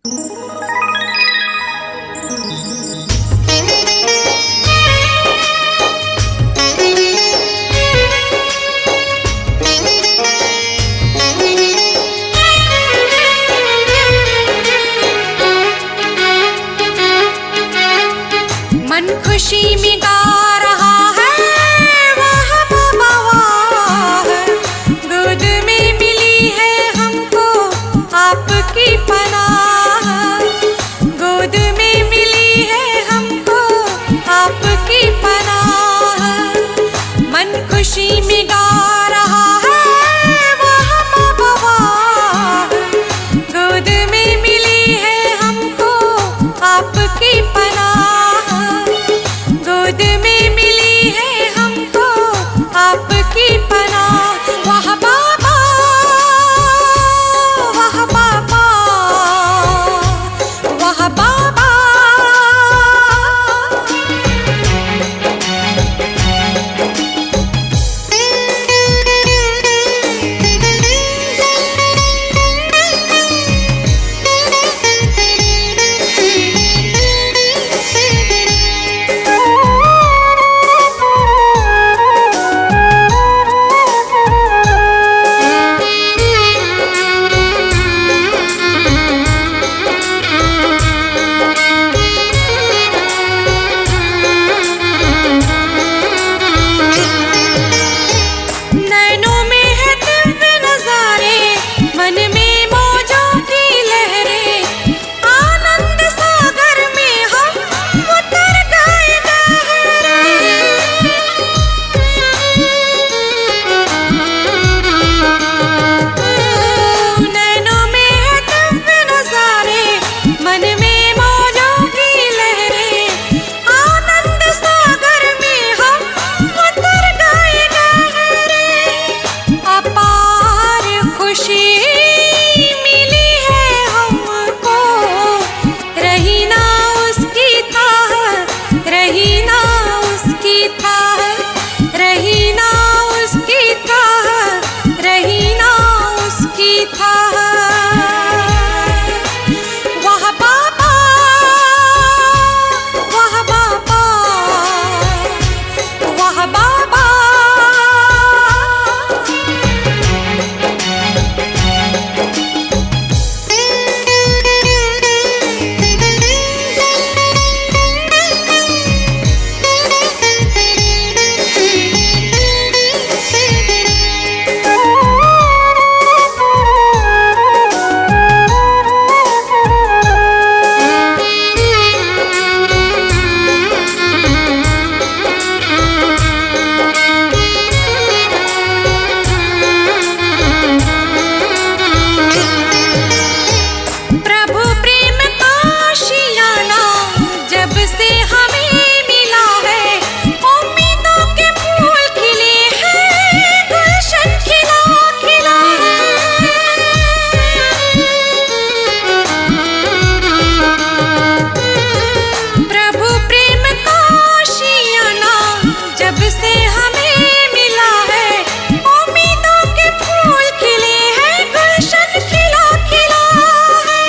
मन खुशी में गा रहा है, वाह बाबा वाह। गोद में मिली है हमको आपकी पनाह, गोद में मिली है हमको आपकी पनाह। मन खुशी में गा रहा है, वाह बाबा वाह। गोद में मिली है हमको आपकी पनाह, गोद में मिली है हमको आपकी पनाह। वाह बाबा वाह बाबा वाह बाबा। नैनों में है दिव्य नजारे, मन में मौजों की लहरें। आनंद सागर में हम उतर गए गहरे। नैनों में है दिव्य नजारे, मन में मौजों की लहरें। आनंद सागर में हम उतर गए गहरे। अपार खुशी मिली है हमको, रही ना उसकी ताह, रही ना उसकी ताह, रही ना उसकी ताह, रही ना उसकी ताह। वाह बाबा वाह बाबा वाह बाबा। प्रभु प्रेम का आशियाना जब से हमें मिला है। उम्मीदों के फूल खिले हैं, गुलशन खिला खिला है। प्रभु प्रेम का आशियाना जब से हमें मिला है। उम्मीदों के फूल खिले हैं, गुलशन खिला खिला है।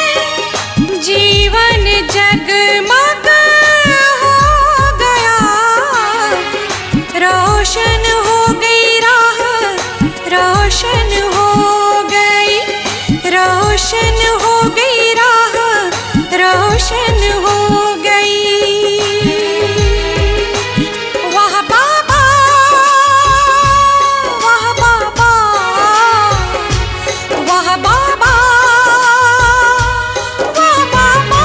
जीवन जगमग हो गया, रोशन हो गई राह, रोशन हो गई, रोशन हो गई राह, रोशन हो गई। वाह बाबा वाह बाबा वाह बाबा वाह बाबा।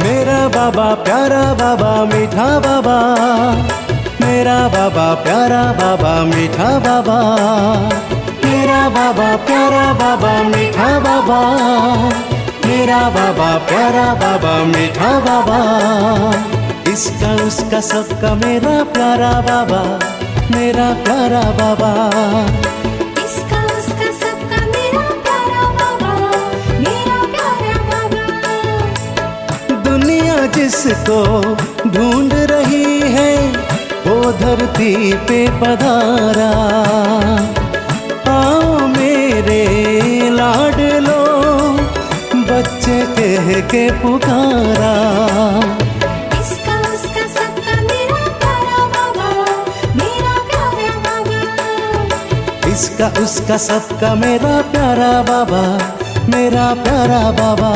मेरा बाबा प्यारा बाबा मीठा बाबा, मेरा बाबा प्यारा बाबा मीठा बाबा, मेरा बाबा प्यारा बाबा मीठा बाबा, मेरा बाबा प्यारा बाबा मीठा बाबा। इसका उसका सबका मेरा प्यारा बाबा, मेरा प्यारा बाबा। इसका उसका सबका मेरा प्यारा बाबा, मेरा प्यारा बाबा। दुनिया जिसको ढूंढ रही है वो धरती पे पधारा, आओ मेरे लाडलो बच्चे कह के पुकारा। इसका उसका सबका मेरा प्यारा बाबा, मेरा प्यारा बाबा। इसका उसका सबका मेरा प्यारा बाबा, मेरा प्यारा बाबा।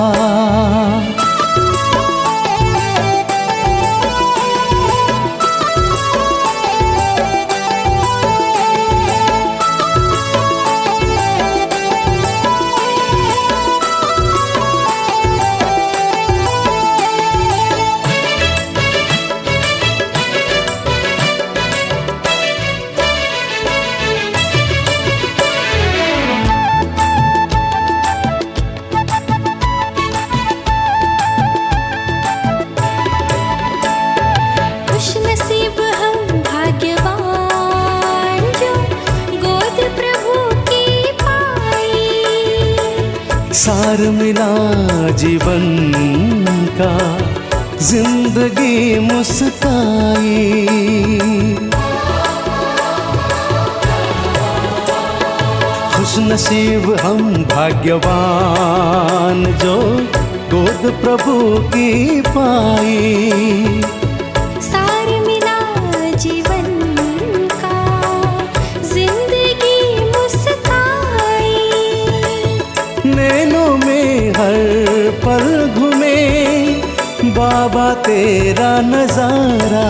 सार मिला जीवन का, जिंदगी मुस्काई। खुश नसीब हम भाग्यवान जो गोद प्रभु की पाई। सार मिला जीवन का, जिंदगी मुस्काई। नैनों में हर पल घूमे बाबा तेरा नजारा।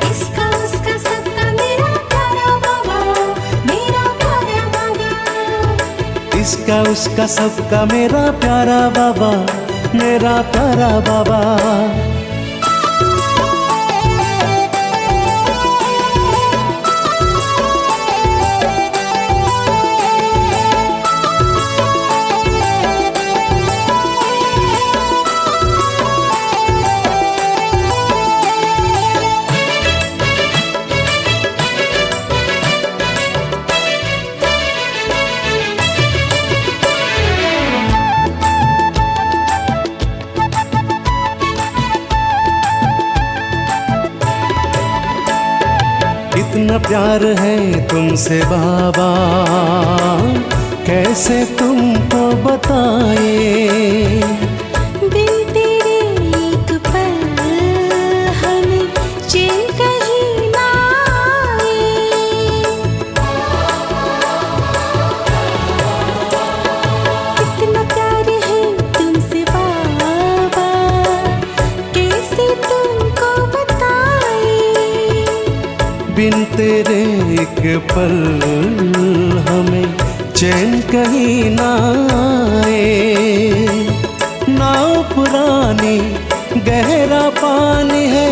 इसका उसका सबका मेरा प्यारा बाबा, मेरा प्यारा बाबा। इसका उसका सबका मेरा प्यारा बाबा, मेरा प्यारा बाबा। इतना प्यार है तुमसे बाबा, कैसे तुमको बताए। बिन तेरे एक पल हमें चैन कहीं ना आए। इतना प्यार है तुमसे बाबा, कैसे तुमको बताए। बिन तेरे एक पल हमें चैन कहीं ना आए। नाव पुरानी गहरा पानी है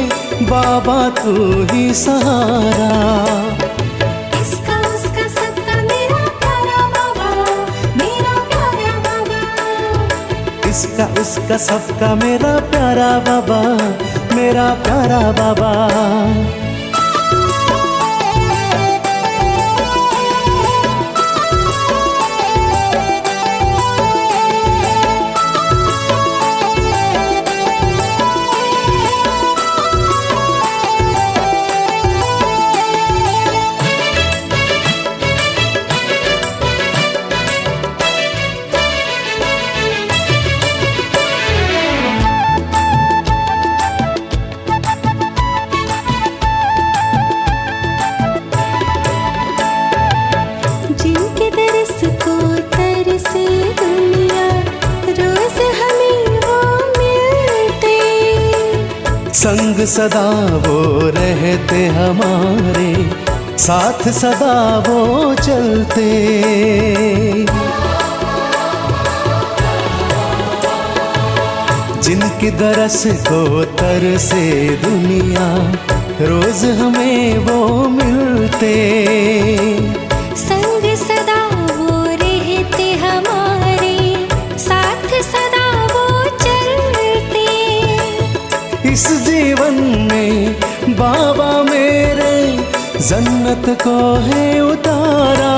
बाबा तू ही सहारा। इसका उसका सबका मेरा प्यारा बाबा, मेरा प्यारा बाबा। इसका उसका सबका मेरा प्यारा बाबा, मेरा प्यारा बाबा। संग सदा वो रहते हमारे, साथ सदा वो चलते। जिनकी दरस को तरसे दुनिया, रोज हमें वो मिलते। संग सदा वो रहते हमारे साथ, सदा वो चलते। इस जीवन में बाबा मेरे जन्नत को है उतारा।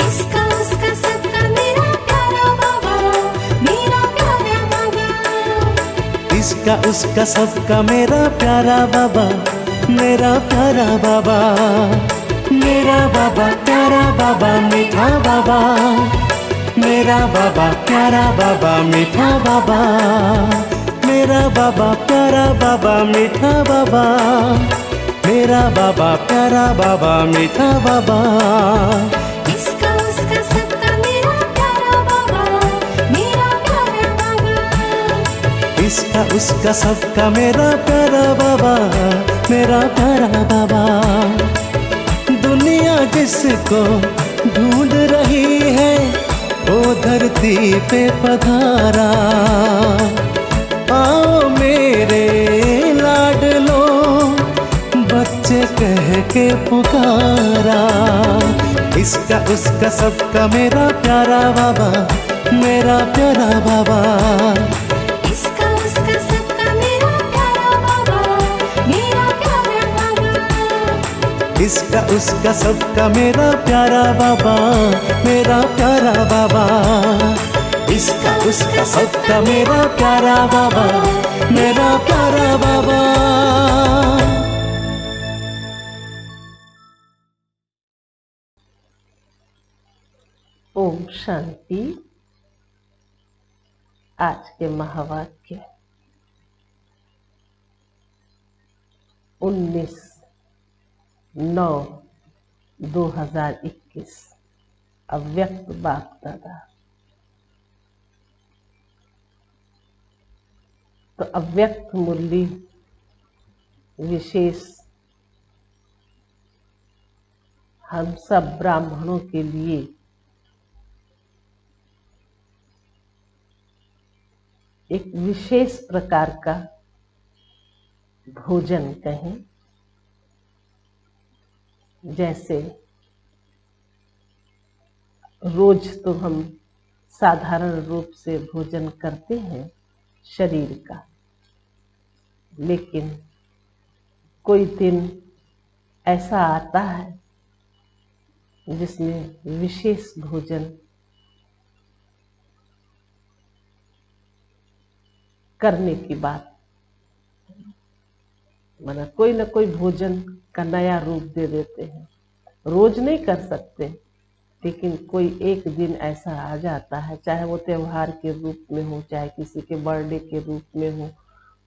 इसका उसका सबका मेरा प्यारा बाबा, मेरा प्यारा बाबा। इसका उसका सबका मेरा प्यारा बाबा, मेरा प्यारा बाबा। मेरा बाबा प्यारा बाबा मीठा बाबा, मेरा बाबा प्यारा बाबा मीठा बाबा। मेरा बाबा प्यारा बाबा मीठा बाबा, मेरा बाबा प्यारा बाबा मीठा बाबा। इसका उसका सबका मेरा प्यारा बाबा, मेरा प्यारा बाबा। इसका उसका सबका मेरा प्यारा बाबा, मेरा प्यारा बाबा। दुनिया जिसको ढूंढ रही है वो धरती पे पधारा। आओ मेरे लाडलो बच्चे कह के पुकारा। इसका उसका सबका मेरा प्यारा बाबा, मेरा प्यारा बाबा। इसका उसका सबका मेरा प्यारा बाबा, मेरा प्यारा बाबा। इसका उसका सबका मेरा प्यारा बाबा, मेरा प्यारा बाबा। इसका उसका सबका मेरा प्यारा बाबा, मेरा प्यारा बाबा। ओम शांति। आज के महावाक्य 19/9/2021 अव्यक्त बाप दादा। तो अव्यक्त मुरली विशेष हम सब ब्राह्मणों के लिए एक विशेष प्रकार का भोजन कहें। जैसे रोज तो हम साधारण रूप से भोजन करते हैं शरीर का, लेकिन कोई दिन ऐसा आता है जिसमें विशेष भोजन करने की बात, माना कोई न कोई भोजन का नया रूप दे देते हैं। रोज नहीं कर सकते, लेकिन कोई एक दिन ऐसा आ जाता है, चाहे वो त्योहार के रूप में हो, चाहे किसी के बर्थडे के रूप में हो,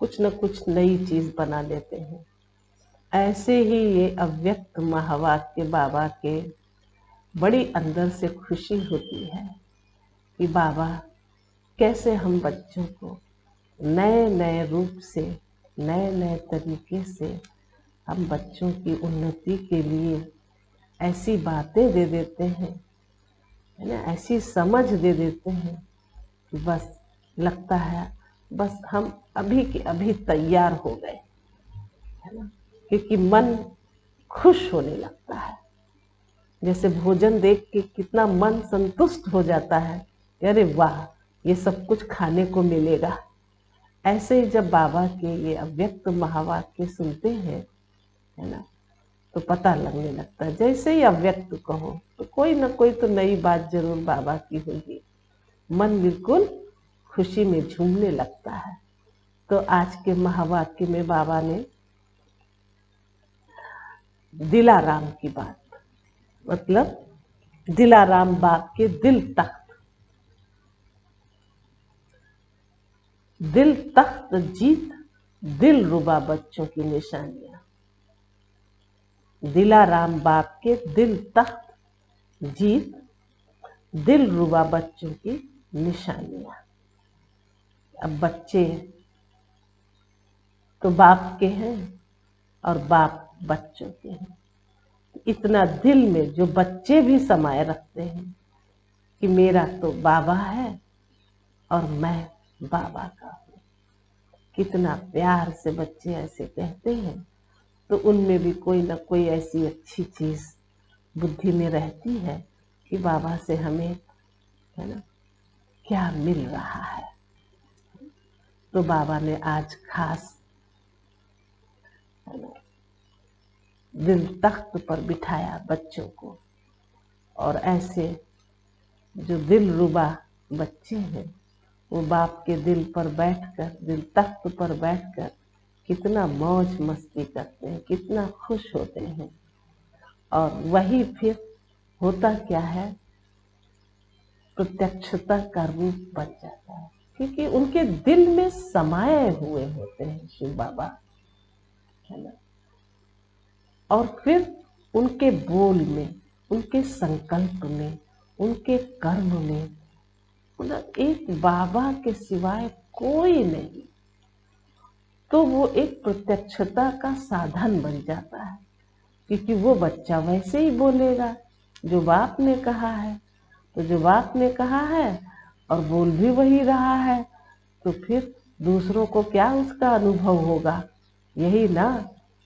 कुछ न कुछ नई चीज बना लेते हैं। ऐसे ही ये अव्यक्त महावाक्य बाबा के बड़ी अंदर से खुशी होती है कि बाबा कैसे हम बच्चों को नए नए रूप से, नए नए तरीके से हम बच्चों की उन्नति के लिए ऐसी बातें दे देते हैं, है ना, ऐसी समझ दे देते हैं कि बस लगता है बस हम अभी के अभी तैयार हो गए, है ना, क्योंकि मन खुश होने लगता है। जैसे भोजन देख के कितना मन संतुष्ट हो जाता है, अरे वाह ये सब कुछ खाने को मिलेगा। ऐसे ही जब बाबा के ये अव्यक्त महावाक्य सुनते हैं, है ना, तो पता लगने लगता है। जैसे ही अव्यक्त कहो तो कोई ना कोई तो नई बात जरूर बाबा की होगी। मन बिल्कुल खुशी में झूमने लगता है। तो आज के महावाक्य में बाबा ने दिलाराम की बात, मतलब दिलाराम बाप के दिल तख्त, दिल तख्त जीत दिल रुबा बच्चों की निशानियां। दिलाराम बाप के दिल तख्त जीत दिल रुबा बच्चों की निशानियां। अब बच्चे तो बाप के हैं और बाप बच्चों के हैं। इतना दिल में जो बच्चे भी समाये रखते हैं कि मेरा तो बाबा है और मैं बाबा का। कितना प्यार से बच्चे ऐसे कहते हैं, तो उनमें भी कोई ना कोई ऐसी अच्छी चीज बुद्धि में रहती है कि बाबा से हमें, है ना, क्या मिल रहा है। तो बाबा ने आज खास, है ना, दिल तख्त पर बिठाया बच्चों को, और ऐसे जो दिल रुबा बच्चे हैं वो बाप के दिल पर बैठकर, दिल तख्त पर बैठकर कितना मौज मस्ती करते हैं, कितना खुश होते हैं। और वही फिर होता क्या है, प्रत्यक्षता का रूप बन जाता है, क्योंकि उनके दिल में समाये हुए होते हैं शिव बाबा, है ना। और फिर उनके बोल में, उनके संकल्प में, उनके कर्म में मतलब एक बाबा के सिवाय कोई नहीं, तो वो एक प्रत्यक्षता का साधन बन जाता है, क्योंकि वो बच्चा वैसे ही बोलेगा जो बाप ने कहा है। तो जो बाप ने कहा है और बोल भी वही रहा है, तो फिर दूसरों को क्या उसका अनुभव होगा, यही ना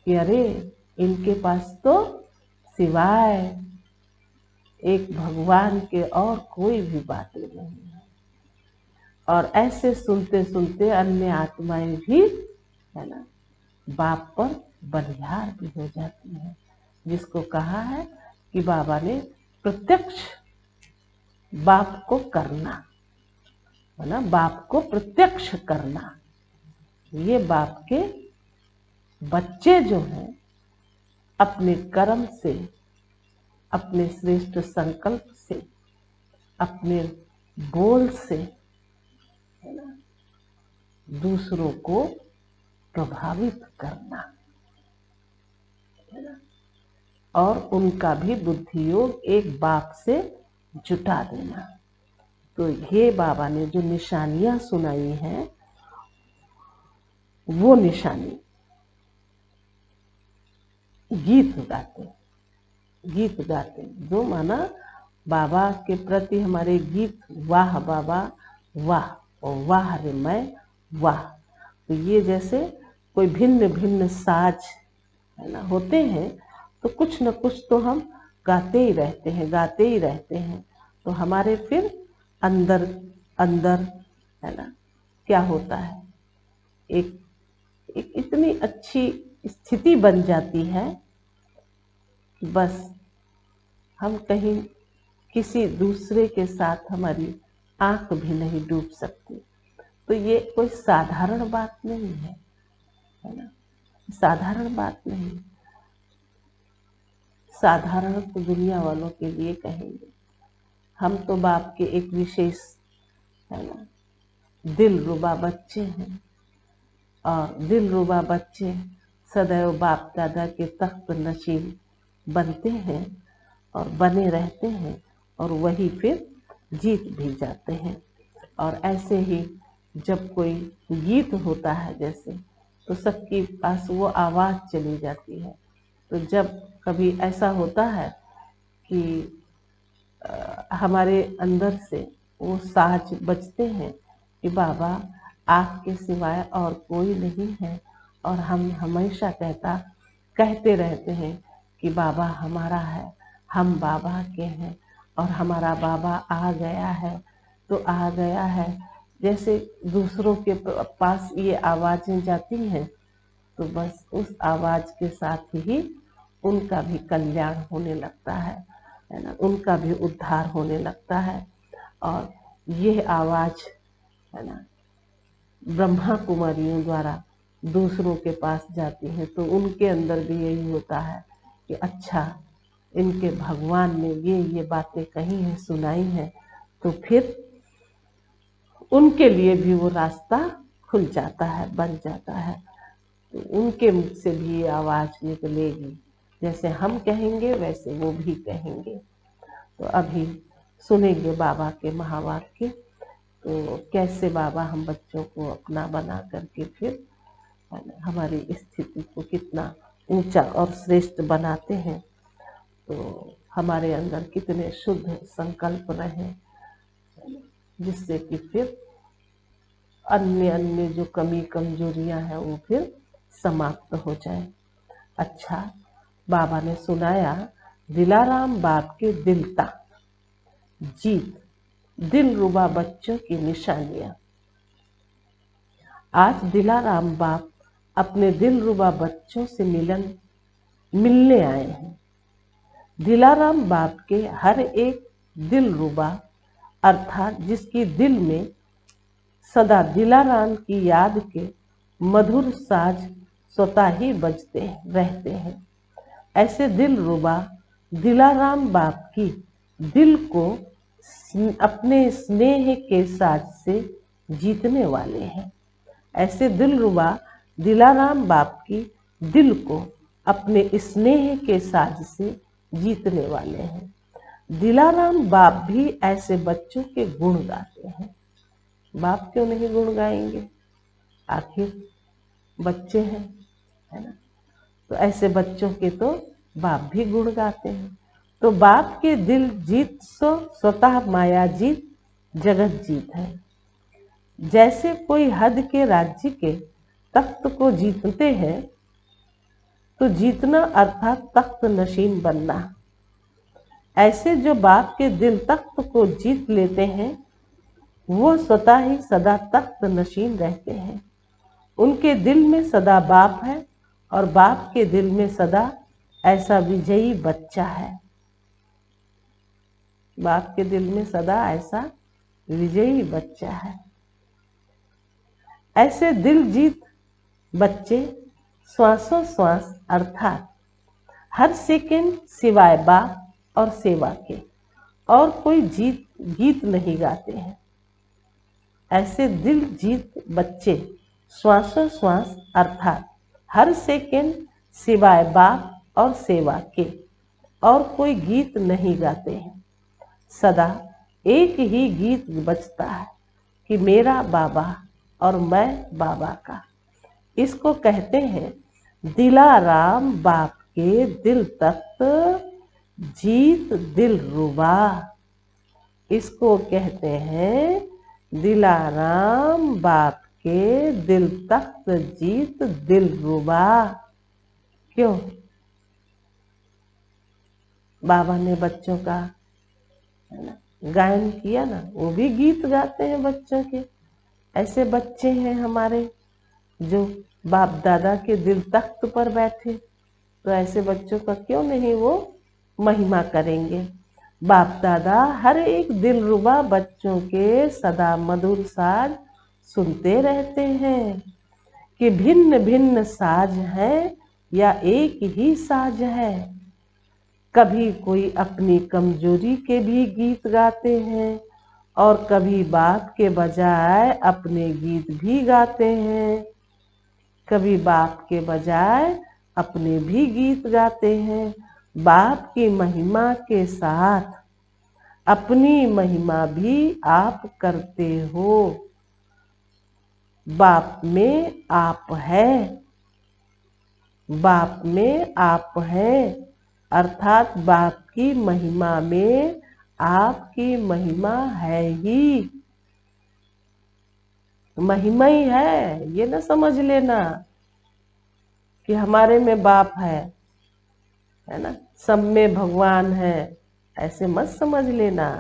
कि अरे इनके पास तो सिवाय एक भगवान के और कोई भी बातें नहीं है। और ऐसे सुनते सुनते अन्य आत्माएं भी, है ना, बाप पर बलिहार भी हो जाती हैं, जिसको कहा है कि बाबा ने प्रत्यक्ष बाप को करना, है ना, बाप को प्रत्यक्ष करना। ये बाप के बच्चे जो हैं अपने कर्म से, अपने श्रेष्ठ संकल्प से, अपने बोल से, है ना, दूसरों को प्रभावित करना, है ना, और उनका भी बुद्धि योग एक बाप से जुटा देना। तो ये बाबा ने जो निशानियां सुनाई हैं, वो निशानी गीत गाते, गीत गाते, जो माना बाबा के प्रति हमारे गीत, वाह बाबा वाह, और वाह रे मैं वाह। तो ये जैसे कोई भिन्न भिन्न साज, है ना, होते हैं, तो कुछ न कुछ तो हम गाते ही रहते हैं, गाते ही रहते हैं। तो हमारे फिर अंदर अंदर, है ना, क्या होता है, एक एक इतनी अच्छी स्थिति बन जाती है कि बस हम कहीं किसी दूसरे के साथ हमारी आंख भी नहीं डूब सकती। तो ये कोई साधारण बात नहीं है ना, साधारण बात नहीं। साधारण तो दुनिया वालों के लिए कहेंगे, हम तो बाप के एक विशेष, है ना, दिल रुबा बच्चे हैं। और दिल रुबा बच्चे सदैव बाप दादा के तख्त नशीन बनते हैं और बने रहते हैं, और वही फिर जीत भी जाते हैं। और ऐसे ही जब कोई गीत होता है जैसे, तो सबके पास वो आवाज़ चली जाती है। तो जब कभी ऐसा होता है कि हमारे अंदर से वो साज बजते हैं कि बाबा आपके सिवाय और कोई नहीं है, और हम हमेशा कहते रहते हैं कि बाबा हमारा है, हम बाबा के हैं, और हमारा बाबा आ गया है तो आ गया है। जैसे दूसरों के पास ये आवाज़ें जाती हैं, तो बस उस आवाज़ के साथ ही उनका भी कल्याण होने लगता है ना, उनका भी उद्धार होने लगता है। और ये आवाज़, है ना, ब्रह्मा कुमारियों द्वारा दूसरों के पास जाती है, तो उनके अंदर भी यही होता है कि अच्छा, इनके भगवान ने ये बातें कही हैं, सुनाई हैं, तो फिर उनके लिए भी वो रास्ता खुल जाता है, बन जाता है। तो उनके मुख से भी ये आवाज़ निकलेगी, जैसे हम कहेंगे वैसे वो भी कहेंगे। तो अभी सुनेंगे बाबा के महावाक्य, तो कैसे बाबा हम बच्चों को अपना बना करके फिर हमारी स्थिति को कितना ऊंचा और श्रेष्ठ बनाते हैं। तो हमारे अंदर कितने शुद्ध संकल्प रहें, जिससे कि फिर अन्य अन्य जो कमी कमजोरियां हैं वो फिर समाप्त हो जाए। अच्छा, बाबा ने सुनाया दिलाराम बाप के दिलता जीत, दिल रुबा बच्चों की निशानियां। आज दिलाराम बाप अपने दिल रुबा बच्चों से मिलने आए हैं। दिलाराम बाप के हर एक दिल रुबा अर्थात जिसकी दिल में सदा दिलाराम की याद के मधुर साज स्वतः ही बजते रहते हैं, ऐसे दिल रुबा दिलाराम बाप की दिल को अपने स्नेह के साज से जीतने वाले हैं। ऐसे दिल रुबा दिलाराम बाप की दिल को अपने स्नेह के साज से जीतने वाले हैं। दिलाराम बाप भी ऐसे बच्चों के गुण गाते हैं। बाप क्यों नहीं गुण गाएंगे, आखिर बच्चे हैं, है ना। तो ऐसे बच्चों के तो बाप भी गुण गाते हैं। तो बाप के दिल जीत सो स्वतः माया जीत जगत जीत है। जैसे कोई हद के राज्य के तख्त को जीतते हैं, तो जीतना अर्थात तख्त नशीन बनना। ऐसे जो बाप के दिल तख्त को जीत लेते हैं, वो स्वतः ही सदा तख्त नशीन रहते हैं। उनके दिल में सदा बाप है और बाप के दिल में सदा ऐसा विजयी बच्चा है। बाप के दिल में सदा ऐसा विजयी बच्चा है। ऐसे दिल जीत बच्चे श्वासों श्वास अर्थात हर सेकंड सिवाय बाप और सेवा के और कोई गीत नहीं गाते हैं। ऐसे दिल जीत बच्चे श्वासों श्वास अर्थात हर सेकंड सिवाय बाप और सेवा के और कोई गीत नहीं गाते हैं। सदा एक ही गीत बजता है कि मेरा बाबा और मैं बाबा का। इसको कहते हैं दिलाराम बाप के दिल तख्त जीत दिल रुबा। इसको कहते हैं दिलाराम बाप के दिल तख्त जीत दिल रुबा। क्यों? बाबा ने बच्चों का गायन किया ना, वो भी गीत गाते हैं बच्चों के। ऐसे बच्चे हैं हमारे जो बाप दादा के दिल तख्त पर बैठे, तो ऐसे बच्चों का क्यों नहीं वो महिमा करेंगे। बाप दादा हर एक दिल रुबा बच्चों के सदा मधुर साज सुनते रहते हैं कि भिन्न भिन्न साज है या एक ही साज है। कभी कोई अपनी कमजोरी के भी गीत गाते हैं और कभी बाप के बजाय अपने गीत भी गाते हैं। कभी बाप के बजाय अपने भी गीत गाते हैं। बाप की महिमा के साथ अपनी महिमा भी आप करते हो। बाप में आप है, बाप में आप हैं अर्थात बाप की महिमा में आपकी महिमा है ही, महिमा ही है। ये ना समझ लेना कि हमारे में बाप है ना, सब में भगवान है, ऐसे मत समझ लेना।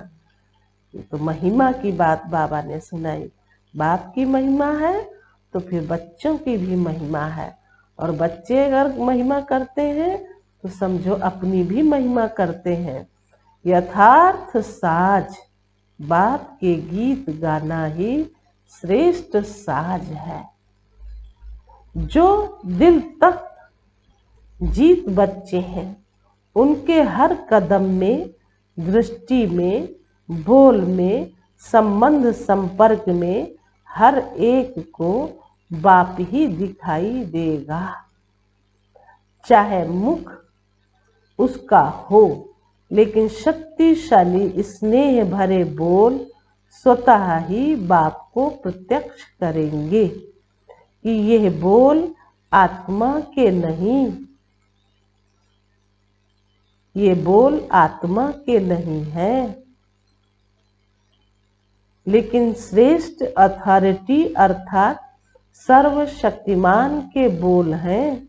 ये तो महिमा की बात बाबा ने सुनाई। बाप की महिमा है तो फिर बच्चों की भी महिमा है, और बच्चे अगर महिमा करते हैं तो समझो अपनी भी महिमा करते हैं। यथार्थ साज बाप के गीत गाना ही श्रेष्ठ साज है। जो दिल तक जीत बच्चे हैं, उनके हर कदम में, दृष्टि में, बोल में, संबंध संपर्क में हर एक को बाप ही दिखाई देगा। चाहे मुख उसका हो, लेकिन शक्तिशाली स्नेह भरे बोल स्वतः ही बाप को प्रत्यक्ष करेंगे कि यह बोल आत्मा के नहीं, ये बोल आत्मा के नहीं है, लेकिन श्रेष्ठ अथॉरिटी अर्थात सर्वशक्तिमान के बोल हैं।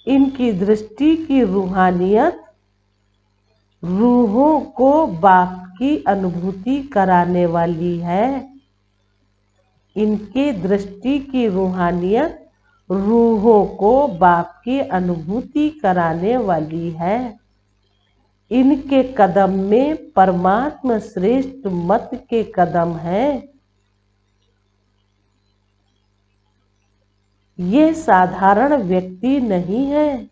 इनकी दृष्टि की रूहानियत रूहों को बाप की अनुभूति कराने वाली है। इनके दृष्टि की रूहानियत रूहों को बाप की अनुभूति कराने वाली है। इनके कदम में परमात्मा श्रेष्ठ मत के कदम हैं। ये साधारण व्यक्ति नहीं है,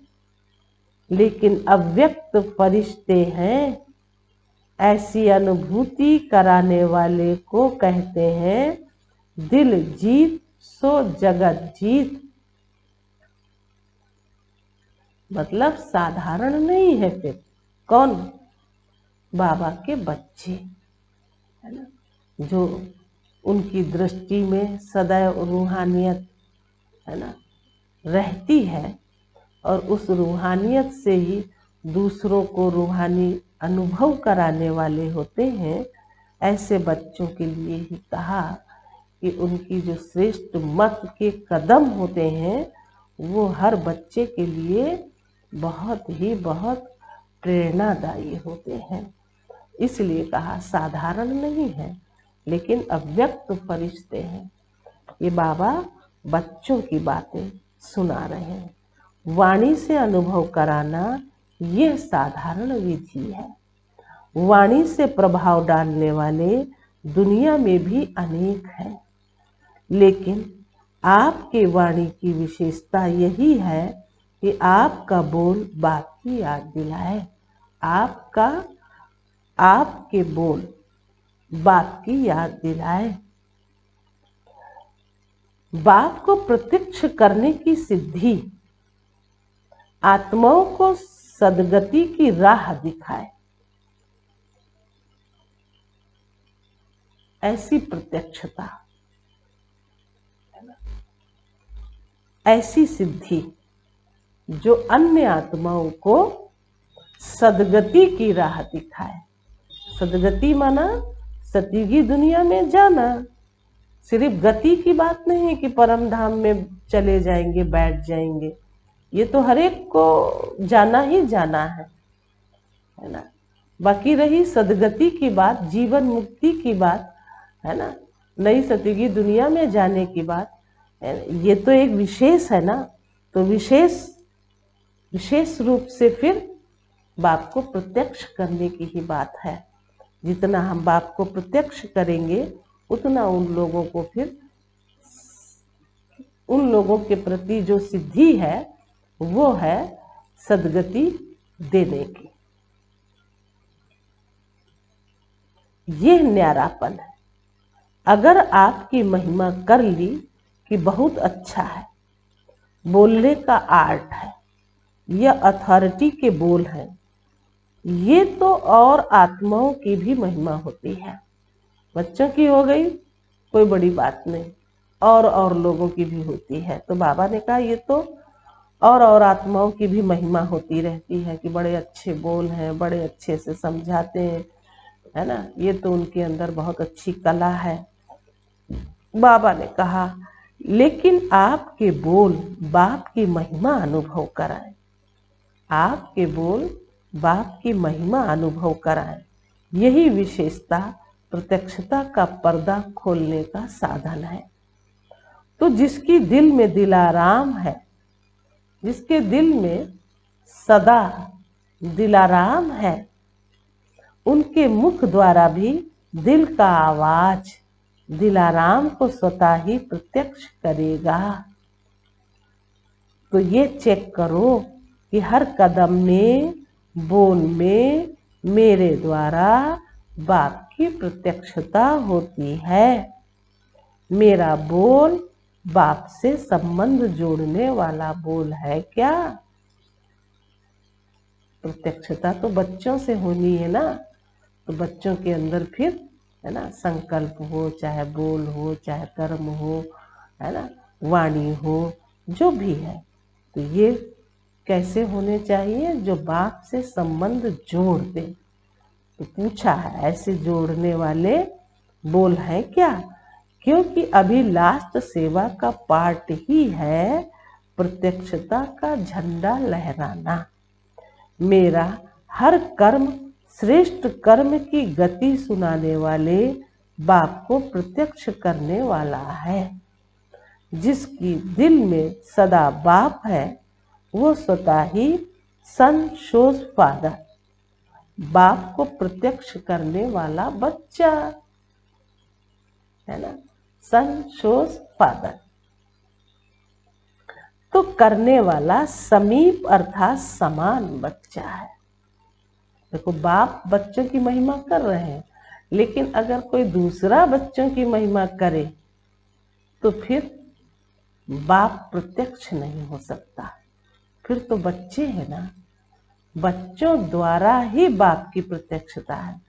लेकिन अव्यक्त फरिश्ते हैं। ऐसी अनुभूति कराने वाले को कहते हैं दिल जीत सो जगत जीत। मतलब साधारण नहीं है। फिर कौन? बाबा के बच्चे, है ना, जो उनकी दृष्टि में सदैव रूहानियत, है ना, रहती है और उस रूहानियत से ही दूसरों को रूहानी अनुभव कराने वाले होते हैं। ऐसे बच्चों के लिए ही कहा कि उनकी जो श्रेष्ठ मत के कदम होते हैं वो हर बच्चे के लिए बहुत ही बहुत प्रेरणादायी होते हैं। इसलिए कहा साधारण नहीं है, लेकिन अव्यक्त फरिश्ते हैं। ये बाबा बच्चों की बातें सुना रहे हैं। वाणी से अनुभव कराना यह साधारण विधि है। वाणी से प्रभाव डालने वाले दुनिया में भी अनेक हैं, लेकिन आपके वाणी की विशेषता यही है कि आपका बोल बाप की याद दिलाए। आपके बोल बाप की याद दिलाए। बाप को प्रत्यक्ष करने की सिद्धि आत्माओं को सदगति की राह दिखाए। ऐसी प्रत्यक्षता, ऐसी सिद्धि जो अन्य आत्माओं को सदगति की राह दिखाए। सदगति माना सतयुगी दुनिया में जाना। सिर्फ गति की बात नहीं है कि परम धाम में चले जाएंगे, बैठ जाएंगे। ये तो हर एक को जाना ही जाना है ना। बाकी रही सदगति की बात, जीवन मुक्ति की बात, है ना, नई सतयुगी दुनिया में जाने की बात, ये तो एक विशेष है ना। तो विशेष रूप से फिर बाप को प्रत्यक्ष करने की ही बात है। जितना हम बाप को प्रत्यक्ष करेंगे उतना उन लोगों को फिर उन लोगों के प्रति जो सिद्धि है वो है सदगति देने की। ये न्यारापन है। अगर आपकी महिमा कर ली कि बहुत अच्छा है, बोलने का आर्ट है, यह अथॉरिटी के बोल हैं, ये तो और आत्माओं की भी महिमा होती है। बच्चों की हो गई कोई बड़ी बात नहीं, और लोगों की भी होती है। तो बाबा ने कहा ये तो और आत्माओं की भी महिमा होती रहती है कि बड़े अच्छे बोल हैं, बड़े अच्छे से समझाते हैं, है ना। ये तो उनके अंदर बहुत अच्छी कला है। बाबा ने कहा लेकिन आपके बोल बाप की महिमा अनुभव कराएं। आपके बोल बाप की महिमा अनुभव कराएं। यही विशेषता प्रत्यक्षता का पर्दा खोलने का साधन है। तो जिसकी दिल में दिलाराम है, जिसके दिल में सदा दिलाराम है, उनके मुख द्वारा भी दिल का आवाज दिलाराम को स्वतः ही प्रत्यक्ष करेगा। तो ये चेक करो कि हर कदम में, बोल में मेरे द्वारा बाप की प्रत्यक्षता होती है। मेरा बोल बाप से संबंध जोड़ने वाला बोल है क्या? प्रत्यक्षता तो बच्चों से होनी है ना। तो बच्चों के अंदर फिर, है ना, संकल्प हो, चाहे बोल हो, चाहे कर्म हो, है ना, वाणी हो, जो भी है, तो ये कैसे होने चाहिए? जो बाप से संबंध जोड़ दे। तो पूछा है ऐसे जोड़ने वाले बोल है क्या? क्योंकि अभी लास्ट सेवा का पार्ट ही है प्रत्यक्षता का झंडा लहराना। मेरा हर कर्म श्रेष्ठ कर्म की गति सुनाने वाले बाप को प्रत्यक्ष करने वाला है। जिसकी दिल में सदा बाप है वो स्वतः ही सन शोज फादर, बाप को प्रत्यक्ष करने वाला बच्चा है ना, सन शोज फादर। तो करने वाला समीप अर्थात समान बच्चा है। देखो बाप बच्चों की महिमा कर रहे हैं, लेकिन अगर कोई दूसरा बच्चों की महिमा करे तो फिर बाप प्रत्यक्ष नहीं हो सकता, फिर तो बच्चे हैं ना, बच्चों द्वारा ही बाप की प्रत्यक्षता है।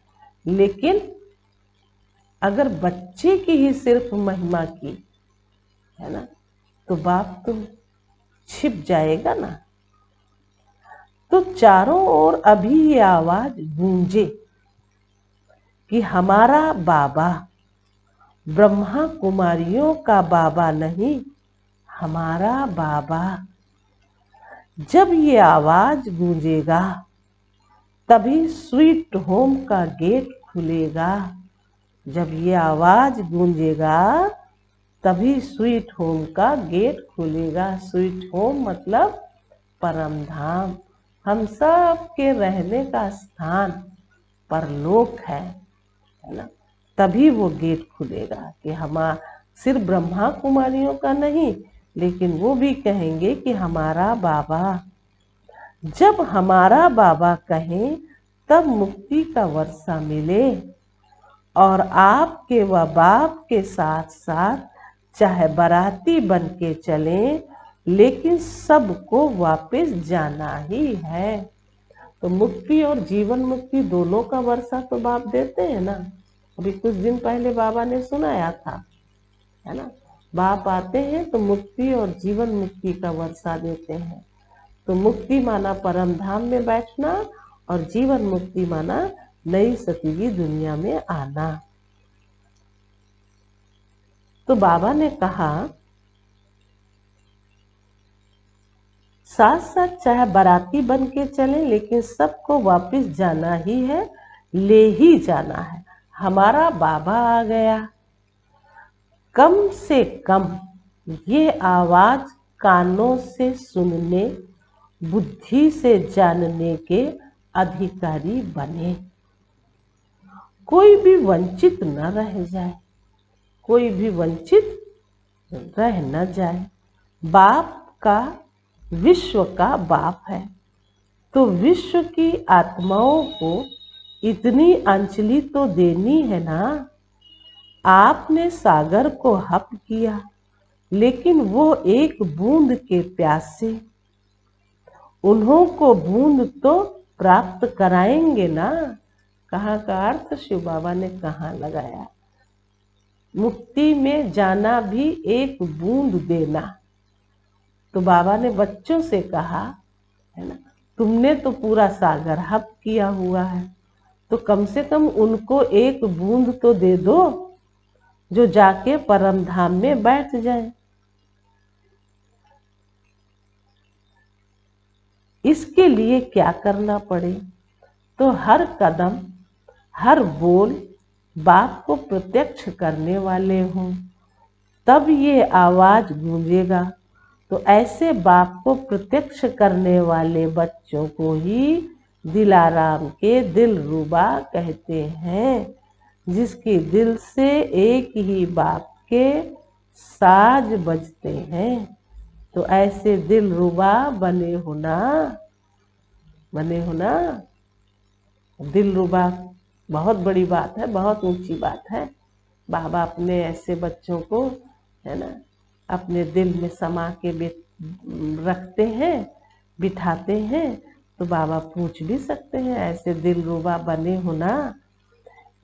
लेकिन अगर बच्चे की ही सिर्फ महिमा की है ना, तो बाप तो छिप जाएगा ना। तो चारों ओर अभी ये आवाज गूंजे कि हमारा बाबा ब्रह्मा कुमारियों का बाबा नहीं, हमारा बाबा। जब ये आवाज गूंजेगा तभी स्वीट होम का गेट खुलेगा। जब ये आवाज गूंजेगा तभी स्वीट होम का गेट खुलेगा। स्वीट होम मतलब परम धाम, हम सब के रहने का स्थान परलोक है ना। तभी वो गेट खुलेगा कि हम सिर्फ ब्रह्मा कुमारियों का नहीं, लेकिन वो भी कहेंगे कि हमारा बाबा। जब हमारा बाबा कहें तब मुक्ति का वर्षा मिले और आपके व बाप के साथ साथ चाहे बाराती बन के चलें, लेकिन सबको वापस जाना ही है। तो मुक्ति और जीवन मुक्ति दोनों का वर्षा तो बाप देते हैं ना। अभी कुछ दिन पहले बाबा ने सुनाया था है ना, बाप आते हैं तो मुक्ति और जीवन मुक्ति का वर्षा देते हैं। तो मुक्ति माना परम धाम में बैठना और जीवन मुक्ति माना नई सतीगी दुनिया में आना। तो बाबा ने कहा साथ साथ चाहे बाराती बन के चले, लेकिन सबको वापस जाना ही है, ले ही जाना है। हमारा बाबा आ गया। कम से कम ये आवाज कानों से सुनने, बुद्धि से जानने के अधिकारी बने। कोई भी वंचित न रह जाए, कोई भी वंचित रह न जाए। बाप का विश्व का बाप है, तो विश्व की आत्माओं को इतनी अंजलि तो देनी है ना। आपने सागर को हप किया, लेकिन वो एक बूंद के प्यासे, उन्हों को बूंद तो प्राप्त कराएंगे ना। कहाँ का अर्थ शिव बाबा ने कहाँ लगाया। मुक्ति में जाना भी एक बूंद देना। तो बाबा ने बच्चों से कहा है ना, तुमने तो पूरा सागर हप किया हुआ है, तो कम से कम उनको एक बूंद तो दे दो जो जाके परम धाम में बैठ जाए। इसके लिए क्या करना पड़े? तो हर कदम हर बोल बाप को प्रत्यक्ष करने वाले हों, तब ये आवाज गूंजेगा। तो ऐसे बाप को प्रत्यक्ष करने वाले बच्चों को ही दिलाराम के दिल रुबा कहते हैं, जिसके दिल से एक ही बाप के साज बजते हैं। तो ऐसे दिल रुबा बने होना, बने होना। दिल रुबा बहुत बड़ी बात है, बहुत ऊंची बात है। बाबा अपने ऐसे बच्चों को है ना अपने दिल में समा के रखते हैं, बिठाते हैं। तो बाबा पूछ भी सकते हैं ऐसे दिल रुबा बने होना।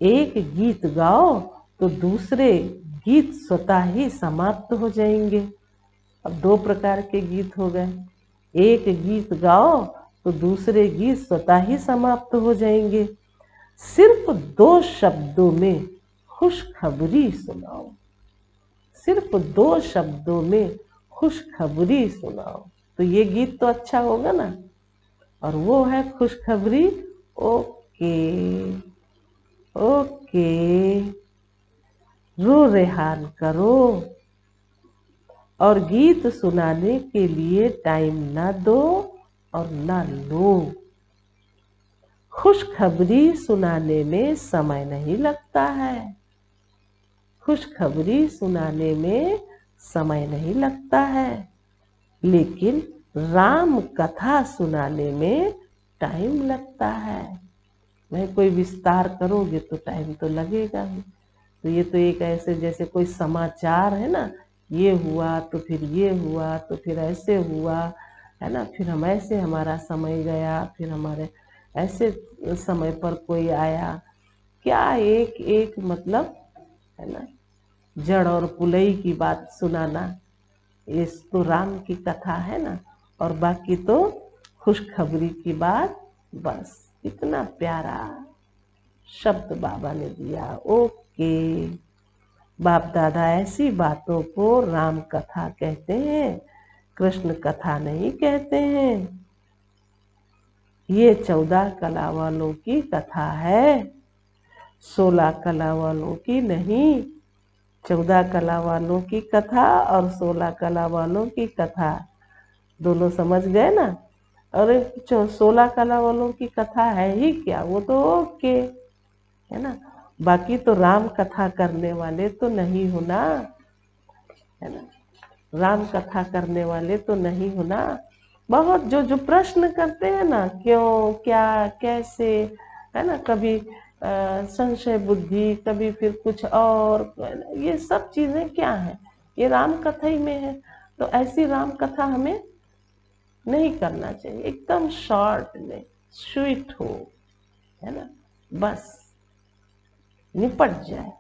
एक गीत गाओ तो दूसरे गीत स्वतः ही समाप्त हो जाएंगे। अब दो प्रकार के गीत हो गए। एक गीत गाओ तो दूसरे गीत स्वतः ही समाप्त हो जाएंगे। सिर्फ 2 शब्दों में खुशखबरी सुनाओ, सिर्फ 2 शब्दों में खुशखबरी सुनाओ। तो ये गीत तो अच्छा होगा ना। और वो है खुशखबरी। ओके ओके रो रेहान करो, और गीत सुनाने के लिए टाइम ना दो और ना लो। खुशखबरी सुनाने में समय नहीं लगता है, खुशखबरी सुनाने में समय नहीं लगता है, लेकिन राम कथा सुनाने में टाइम लगता है। मैं कोई विस्तार करोगे तो टाइम तो लगेगा ही। तो ये तो एक ऐसे जैसे कोई समाचार है ना, ये हुआ तो फिर ये हुआ तो फिर ऐसे हुआ, है ना, फिर हम ऐसे हमारा समय गया, फिर हमारे ऐसे समय पर कोई आया। क्या एक एक मतलब, है ना, जड़ और पुलई की बात सुनाना, ये तो राम की कथा है ना। और बाकी तो खुशखबरी की बात। बस इतना प्यारा शब्द बाबा ने दिया। ओके, बाप दादा ऐसी बातों को राम कथा कहते हैं, कृष्ण कथा नहीं कहते हैं। ये 14 कला वालों की कथा है, 16 कला वालों की नहीं। 14 कला वालों की कथा और 16 कला वालों की कथा दोनों समझ गए ना। अरे 16 कला वालों की कथा है ही क्या, वो तो ओके है ना। बाकी तो राम कथा करने वाले तो नहीं होना, है ना, राम कथा करने वाले तो नहीं होना। बहुत जो जो प्रश्न करते हैं ना, क्यों, क्या, कैसे, है ना, कभी संशय बुद्धि, कभी फिर कुछ और, ये सब चीजें क्या है, ये राम कथा ही में है। तो ऐसी राम कथा हमें नहीं करना चाहिए, एकदम शॉर्ट में स्वीट हो, है ना, बस निपट जाए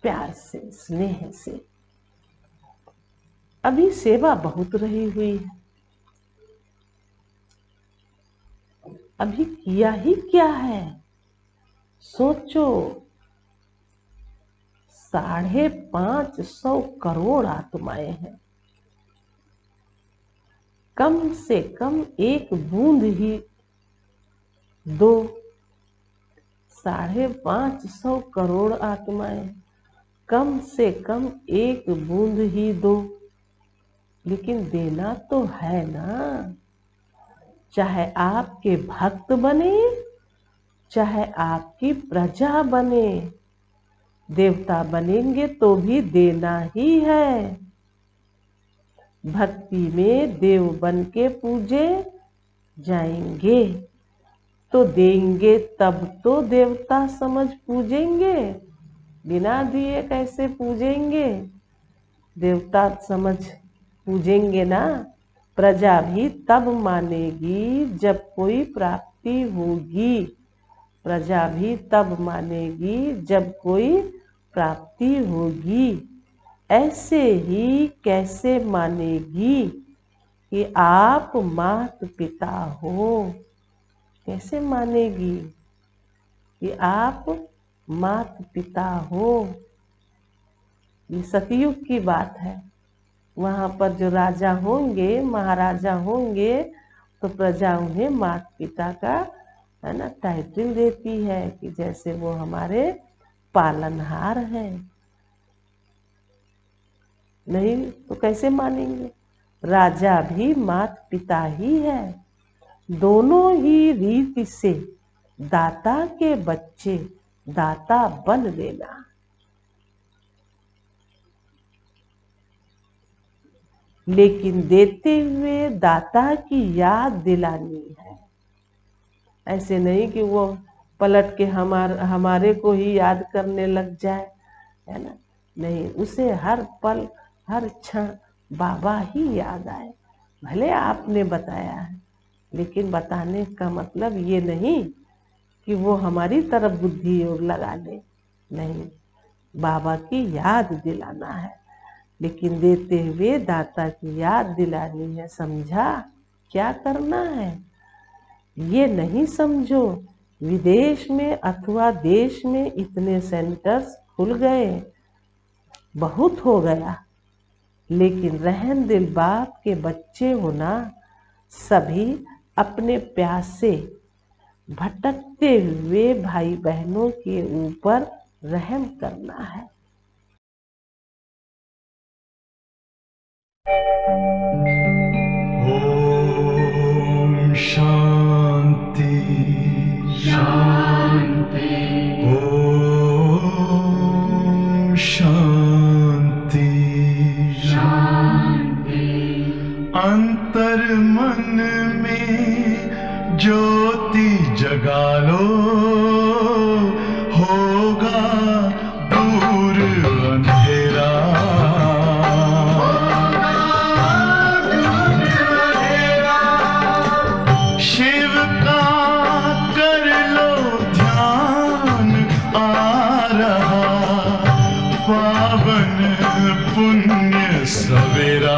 प्यार से, स्नेह से। अभी सेवा बहुत रही हुई है, अभी किया ही क्या है। सोचो, 550 करोड़ आत्माएं हैं, कम से कम एक बूंद ही दो। 550 करोड़ आत्माएं, कम से कम एक बूंद ही दो। लेकिन देना तो है ना। चाहे आपके भक्त बने, चाहे आपकी प्रजा बने, देवता बनेंगे तो भी देना ही है। भक्ति में देव बन के पूजे जाएंगे तो देंगे, तब तो देवता समझ पूजेंगे, बिना दिए कैसे पूजेंगे। देवता समझ पूजेंगे ना। प्रजा भी तब मानेगी जब कोई प्राप्ति होगी, प्रजा भी तब मानेगी जब कोई प्राप्ति होगी। ऐसे ही कैसे मानेगी कि आप मात पिता हो, कैसे मानेगी कि आप मात पिता हो। ये सतयुग की बात है। वहां पर जो राजा होंगे, महाराजा होंगे, तो प्रजा उन्हें माता पिता का, है ना, टाइटल देती है कि जैसे वो हमारे पालनहार हैं। नहीं तो कैसे मानेंगे। राजा भी माता पिता ही है, दोनों ही रीति से दाता के बच्चे दाता बन लेना। लेकिन देते हुए दाता की याद दिलानी है। ऐसे नहीं कि वो पलट के हमारे को ही याद करने लग जाए, है ना। नहीं, उसे हर पल हर क्षण बाबा ही याद आए। भले आपने बताया है, लेकिन बताने का मतलब ये नहीं कि वो हमारी तरफ बुद्धि और लगा ले। नहीं, बाबा की याद दिलाना है, लेकिन देते हुए दाता की याद दिलानी है। समझा क्या करना है। ये नहीं समझो विदेश में अथवा देश में इतने सेंटर्स खुल गए, बहुत हो गया, लेकिन रहम दिल बाप के बच्चे होना, सभी अपने प्यासे भटकते हुए भाई बहनों के ऊपर रहम करना है। ओम शांति शांति। ओम शांति शांति। अंतर मन में ज्योति जगा लो, होगा दूर अंधेरा। शिव का कर लो ध्यान, आ रहा पावन पुण्य सवेरा।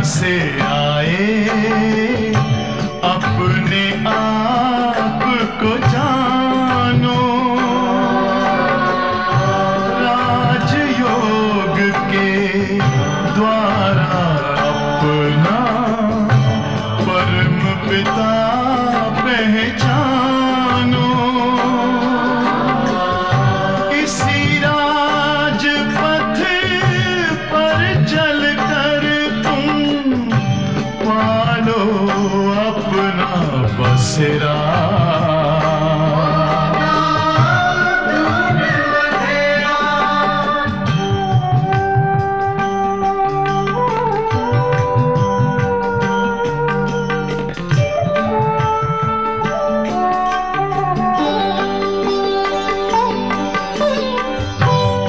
से आए अपने आप को जानो, राजयोग के द्वारा अपना परम पिता पहचानो। इसी राजपथ पर चलकर पालो अपना बसेरा।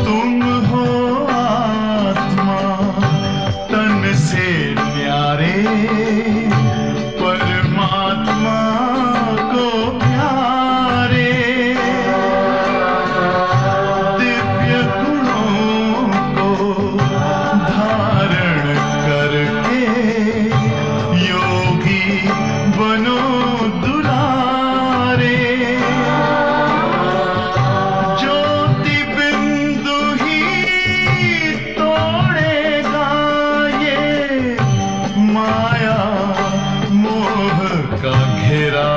तुम हो आत्मा तन से न्यारे, परमात्मा को प्यारे। दिव्य गुणों को धारण करके योगी बनो दुलारे। ज्योति बिंदु ही तोड़ेगा ये माया मोह का घेरा।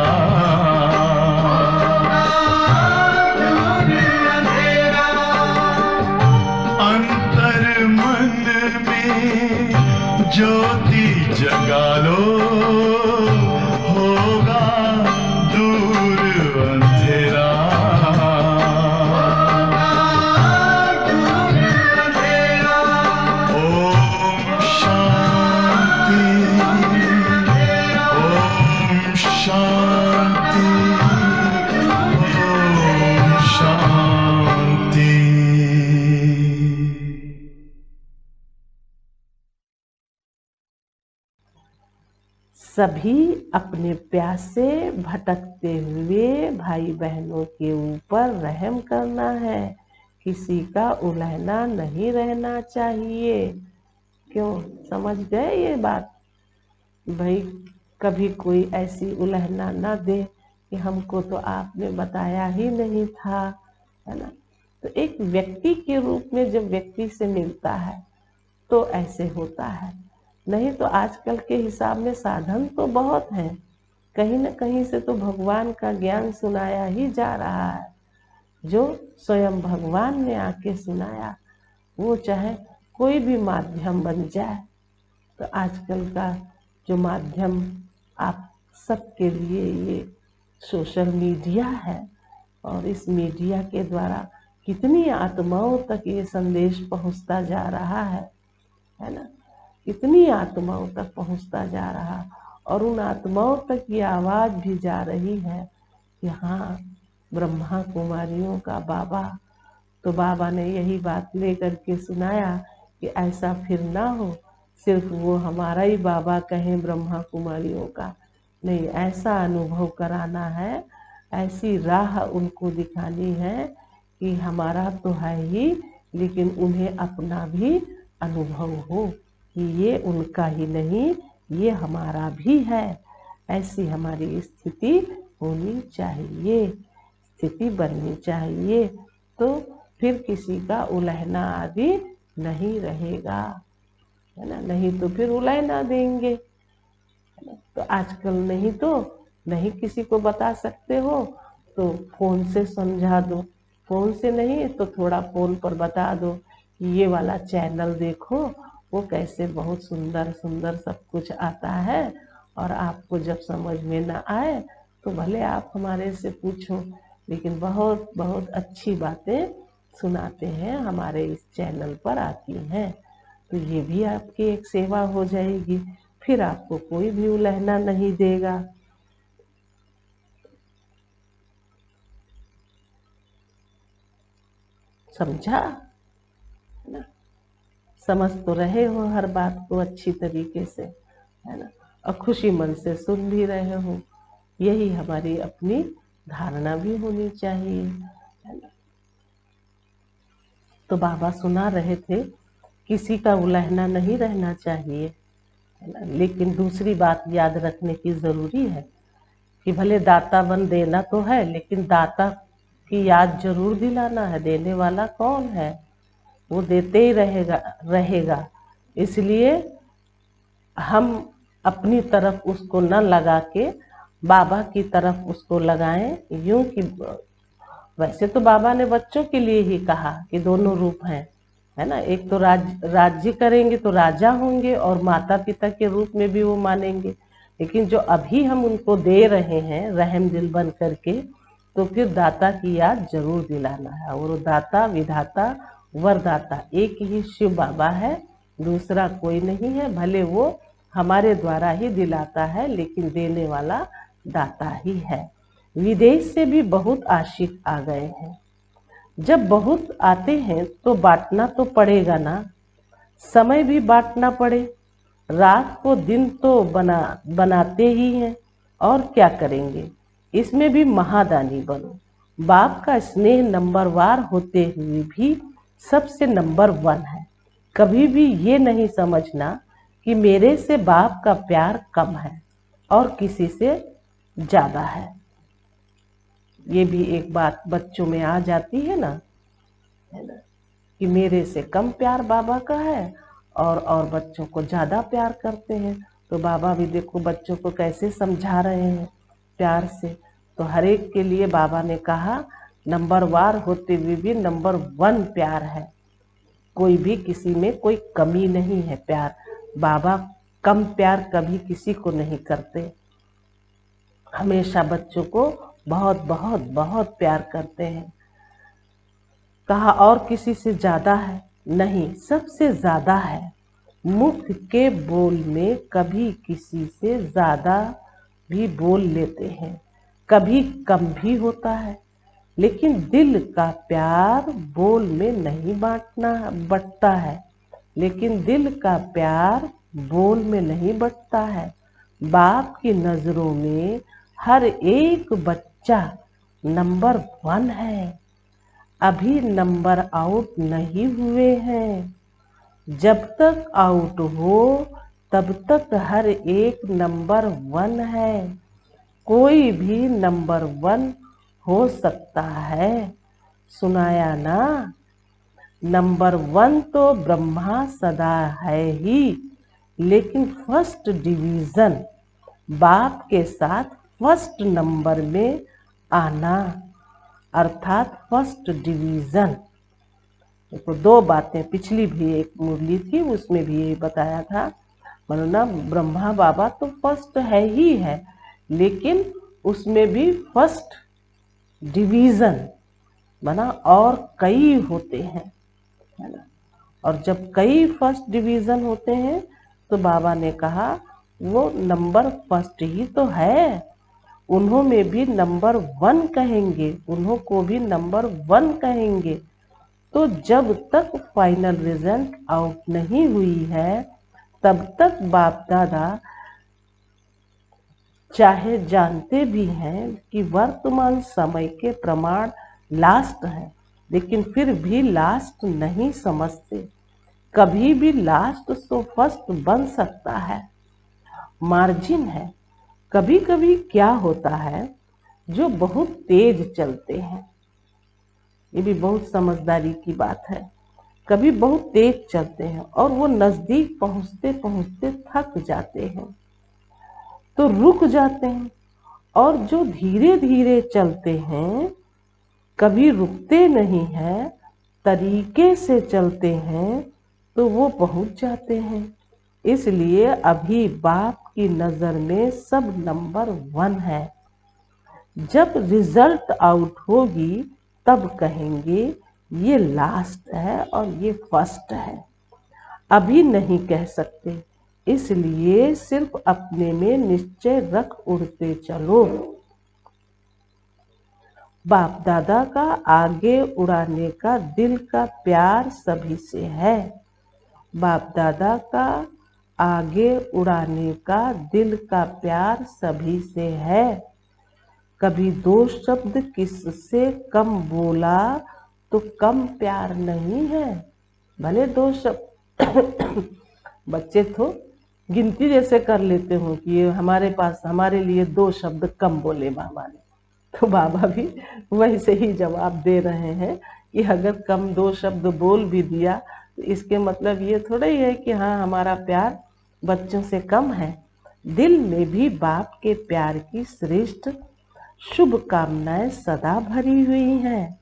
अंतर मन में ज्योति जगा लो, होगा दूर अंधेरा। ओम शांति। ओम शांति। ओम शांति। सभी अपने प्यासे भटकते हुए भाई बहनों के ऊपर रहम करना है, किसी का उलहना नहीं रहना चाहिए। क्यों, समझ गए ये बात? भाई कभी कोई ऐसी उलहना ना दे कि हमको तो आपने बताया ही नहीं था, है ना। तो एक व्यक्ति के रूप में जब व्यक्ति से मिलता है तो ऐसे होता है, नहीं तो आजकल के हिसाब में साधन तो बहुत हैं, कहीं न कहीं से तो भगवान का ज्ञान सुनाया ही जा रहा है, जो स्वयं भगवान ने आके सुनाया, वो चाहे कोई भी माध्यम बन जाए। तो आजकल का जो माध्यम आप सबके लिए ये सोशल मीडिया है, और इस मीडिया के द्वारा कितनी आत्माओं तक ये संदेश पहुंचता जा रहा है ना, कितनी आत्माओं तक पहुंचता जा रहा, और उन आत्माओं तक ये आवाज भी जा रही है कि हाँ, ब्रह्मा कुमारियों का बाबा, तो बाबा ने यही बात लेकर के सुनाया कि ऐसा फिर ना हो सिर्फ वो हमारा ही बाबा कहें ब्रह्मा कुमारियों का, नहीं, ऐसा अनुभव कराना है, ऐसी राह उनको दिखानी है कि हमारा तो है ही लेकिन उन्हें अपना भी अनुभव हो कि ये उनका ही नहीं, ये हमारा भी है। ऐसी हमारी स्थिति होनी चाहिए, स्थिति बननी चाहिए, तो फिर किसी का उलहना आदि नहीं रहेगा, है ना। नहीं तो फिर उलहना देंगे, है ना। तो आजकल नहीं किसी को बता सकते हो तो फोन से समझा दो, फोन से नहीं तो थोड़ा फोन पर बता दो कि ये वाला चैनल देखो, वो कैसे बहुत सुंदर सुंदर सब कुछ आता है, और आपको जब समझ में ना आए तो भले आप हमारे से पूछो, लेकिन बहुत बहुत अच्छी बातें सुनाते हैं हमारे इस चैनल पर आती हैं। तो ये भी आपकी एक सेवा हो जाएगी, फिर आपको कोई भी उलहना नहीं देगा। समझा ना? समझ तो रहे हो हर बात को अच्छी तरीके से, है ना, और खुशी मन से सुन भी रहे हो। यही हमारी अपनी धारणा भी होनी चाहिए, है ना। तो बाबा सुना रहे थे किसी का उलहना नहीं रहना चाहिए, है ना। लेकिन दूसरी बात याद रखने की जरूरी है कि भले दाता बन देना तो है, लेकिन दाता की याद जरूर दिलाना है, देने वाला कौन है, वो देते ही रहेगा। इसलिए हम अपनी तरफ उसको न लगा के बाबा की तरफ उसको लगाएं। यूं कि वैसे तो बाबा ने बच्चों के लिए ही कहा कि दोनों रूप हैं, है ना। एक तो राज्य करेंगे तो राजा होंगे, और माता पिता के रूप में भी वो मानेंगे। लेकिन जो अभी हम उनको दे रहे हैं रहम दिल बन करके, तो फिर दाता की याद जरूर दिलाना है। और वो दाता विधाता वरदाता एक ही शिव बाबा है, दूसरा कोई नहीं है। भले वो हमारे द्वारा ही दिलाता है, लेकिन देने वाला दाता ही है। विदेश से भी बहुत आशिक आ गए हैं। जब बहुत आते हैं तो बांटना तो पड़ेगा ना, समय भी बांटना पड़े। रात को दिन तो बनाते ही हैं, और क्या करेंगे, इसमें भी महादानी बनो। बाप का स्नेह नंबरवार होते हुए भी सबसे नंबर 1 है। कभी भी ये नहीं समझना कि मेरे से बाप का प्यार कम है और किसी से ज्यादा है। ये भी एक बात बच्चों में आ जाती है ना कि मेरे से कम प्यार बाबा का है, और बच्चों को ज्यादा प्यार करते हैं। तो बाबा भी देखो बच्चों को कैसे समझा रहे हैं प्यार से। तो हर एक के लिए बाबा ने कहा नंबरवार होते हुए भी नंबर 1 प्यार है। कोई भी किसी में कोई कमी नहीं है। प्यार बाबा कम प्यार कभी किसी को नहीं करते, हमेशा बच्चों को बहुत बहुत बहुत प्यार करते हैं। कहा और किसी से ज्यादा है? नहीं, सबसे ज्यादा है। मुख के बोल में कभी किसी से ज्यादा भी बोल लेते हैं, कभी कम भी होता है, लेकिन दिल का प्यार बोल में नहीं बटता है। लेकिन दिल का प्यार बोल में नहीं बटता है। बाप की नजरों में हर एक बच्चा नंबर 1 है। अभी नंबर आउट नहीं हुए हैं। जब तक आउट हो तब तक हर एक नंबर 1 है। कोई भी नंबर 1 हो सकता है। सुनाया ना? नंबर 1 तो ब्रह्मा सदा है ही, लेकिन फर्स्ट डिवीजन बाप के साथ फर्स्ट नंबर में आना, अर्थात फर्स्ट डिवीजन। देखो 2 बातें, पिछली भी एक मुरली थी उसमें भी यही बताया था। वरना ब्रह्मा बाबा तो फर्स्ट है ही है, लेकिन उसमें भी फर्स्ट डिवीजन बना, और कई होते हैं, है ना। और जब कई फर्स्ट डिवीजन होते हैं तो बाबा ने कहा वो नंबर फर्स्ट ही तो है। उन्हों में भी नंबर 1 कहेंगे, उन्हों को भी नंबर 1 कहेंगे। तो जब तक फाइनल रिजल्ट आउट नहीं हुई है तब तक बाप दादा चाहे जानते भी हैं कि वर्तमान समय के प्रमाण लास्ट है, लेकिन फिर भी लास्ट नहीं समझते। कभी भी लास्ट तो फर्स्ट बन सकता है, मार्जिन है। कभी कभी क्या होता है, जो बहुत तेज चलते हैं, ये भी बहुत समझदारी की बात है। कभी बहुत तेज चलते हैं और वो नजदीक पहुंचते पहुंचते थक जाते हैं तो रुक जाते हैं, और जो धीरे धीरे चलते हैं कभी रुकते नहीं हैं, तरीके से चलते हैं तो वो पहुंच जाते हैं। इसलिए अभी बाप की नजर में सब नंबर 1 है। जब रिजल्ट आउट होगी तब कहेंगे ये लास्ट है और ये फर्स्ट है। अभी नहीं कह सकते, इसलिए सिर्फ अपने में निश्चय रख उड़ते चलो। बाप दादा का आगे उड़ाने का दिल का प्यार सभी से है। बाप दादा का आगे उड़ाने का दिल का प्यार सभी से है। कभी 2 शब्द किससे कम बोला तो कम प्यार नहीं है। भले 2 शब्द बच्चे तो गिनती जैसे कर लेते हो कि ये हमारे लिए 2 शब्द कम बोले बाबा ने, तो बाबा भी वैसे ही जवाब दे रहे हैं कि अगर कम 2 शब्द बोल भी दिया तो इसके मतलब ये थोड़ा ही है कि हाँ हमारा प्यार बच्चों से कम है। दिल में भी बाप के प्यार की श्रेष्ठ शुभकामनाएं सदा भरी हुई हैं।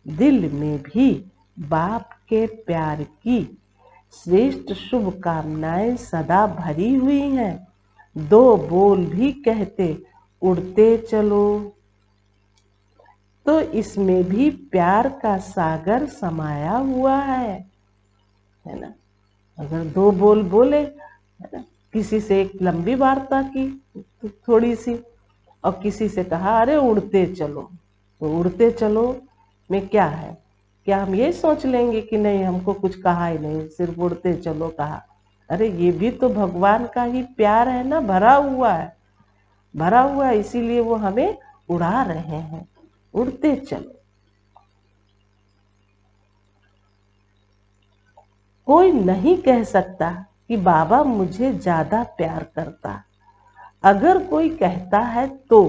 दिल में भी बाप के प्यार की श्रेष्ठ शुभकामनाएं सदा भरी हुई हैं। 2 बोल भी कहते उड़ते चलो, तो इसमें भी प्यार का सागर समाया हुआ है ना। अगर 2 बोल बोले, है ना, किसी से एक लंबी वार्ता की थोड़ी सी, और किसी से कहा अरे उड़ते चलो, तो उड़ते चलो में क्या है? क्या हम ये सोच लेंगे कि नहीं हमको कुछ कहा ही नहीं, सिर्फ उड़ते चलो कहा? अरे ये भी तो भगवान का ही प्यार है ना, भरा हुआ है, भरा हुआ है, इसीलिए वो हमें उड़ा रहे हैं। उड़ते चलो। कोई नहीं कह सकता कि बाबा मुझे ज्यादा प्यार करता। अगर कोई कहता है तो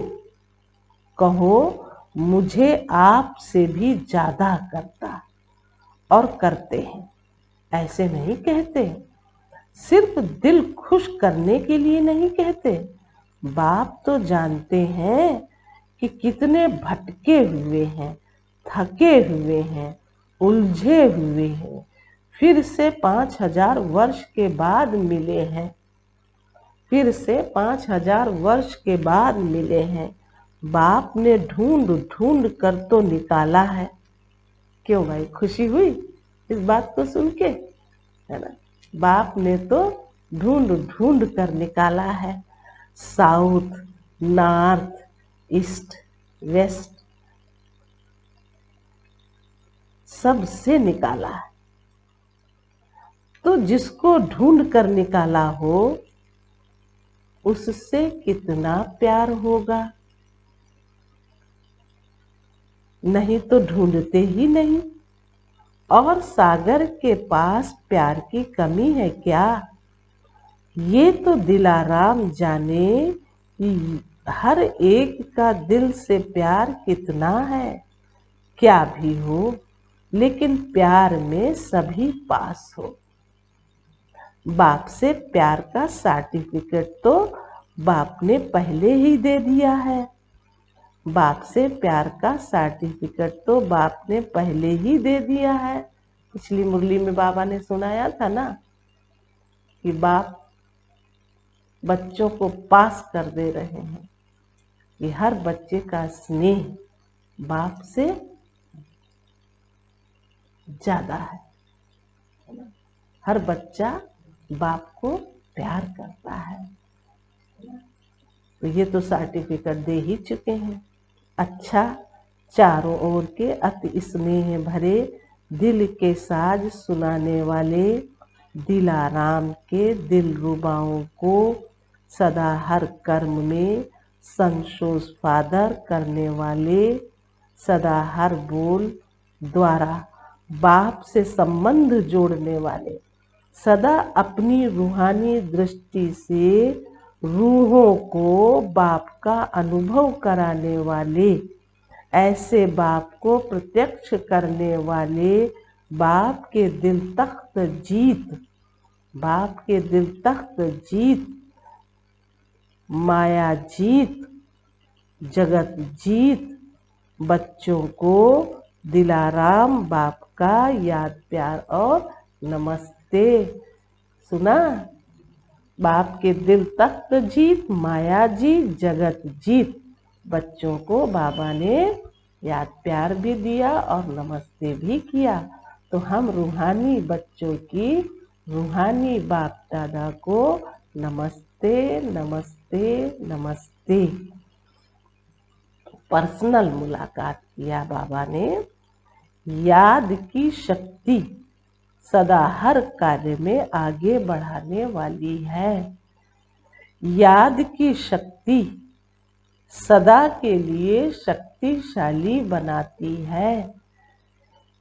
कहो मुझे आपसे भी ज्यादा करता, और करते हैं। ऐसे नहीं कहते, सिर्फ दिल खुश करने के लिए नहीं कहते। बाप तो जानते हैं कि कितने भटके हुए हैं, थके हुए हैं, उलझे हुए हैं, फिर से 5000 वर्ष के बाद मिले हैं, फिर से 5000 वर्ष के बाद मिले हैं। बाप ने ढूंढ ढूंढ कर तो निकाला है। क्यों भाई, खुशी हुई इस बात को सुन के, है ना? बाप ने तो ढूंढ ढूंढ कर निकाला है। साउथ, नॉर्थ, ईस्ट, वेस्ट, सबसे निकाला है। तो जिसको ढूंढ कर निकाला हो उससे कितना प्यार होगा? नहीं तो ढूंढते ही नहीं। और सागर के पास प्यार की कमी है क्या? ये तो दिलाराम जाने कि हर एक का दिल से प्यार कितना है। क्या भी हो, लेकिन प्यार में सभी पास हो। बाप से प्यार का सर्टिफिकेट तो बाप ने पहले ही दे दिया है। बाप से प्यार का सर्टिफिकेट तो बाप ने पहले ही दे दिया है। पिछली मुरली में बाबा ने सुनाया था ना कि बाप बच्चों को पास कर दे रहे हैं, कि हर बच्चे का स्नेह बाप से ज्यादा है। हर बच्चा बाप को प्यार करता है। तो ये तो सर्टिफिकेट दे ही चुके हैं। अच्छा, चारों ओर के अति स्नेह भरे दिल के साज सुनाने वाले दिलाराम के दिलरुबाओं को सदा हर कर्म में संतोष फादर करने वाले, सदा हर बोल द्वारा बाप से संबंध जोड़ने वाले, सदा अपनी रूहानी दृष्टि से रूहों को बाप का अनुभव कराने वाले, ऐसे बाप को प्रत्यक्ष करने वाले, बाप के दिल तख्त जीत, बाप के दिल तख्त जीत, माया जीत, जगत जीत बच्चों को दिलाराम बाप का याद प्यार और नमस्ते। सुना? बाप के दिल तख्त जीत, माया जीत, जगत जीत बच्चों को बाबा ने याद प्यार भी दिया और नमस्ते भी किया। तो हम रूहानी बच्चों की रूहानी बाप दादा को नमस्ते नमस्ते नमस्ते। पर्सनल मुलाकात किया बाबा ने। याद की शक्ति सदा हर कार्य में आगे बढ़ाने वाली है। याद की शक्ति सदा के लिए शक्तिशाली बनाती है।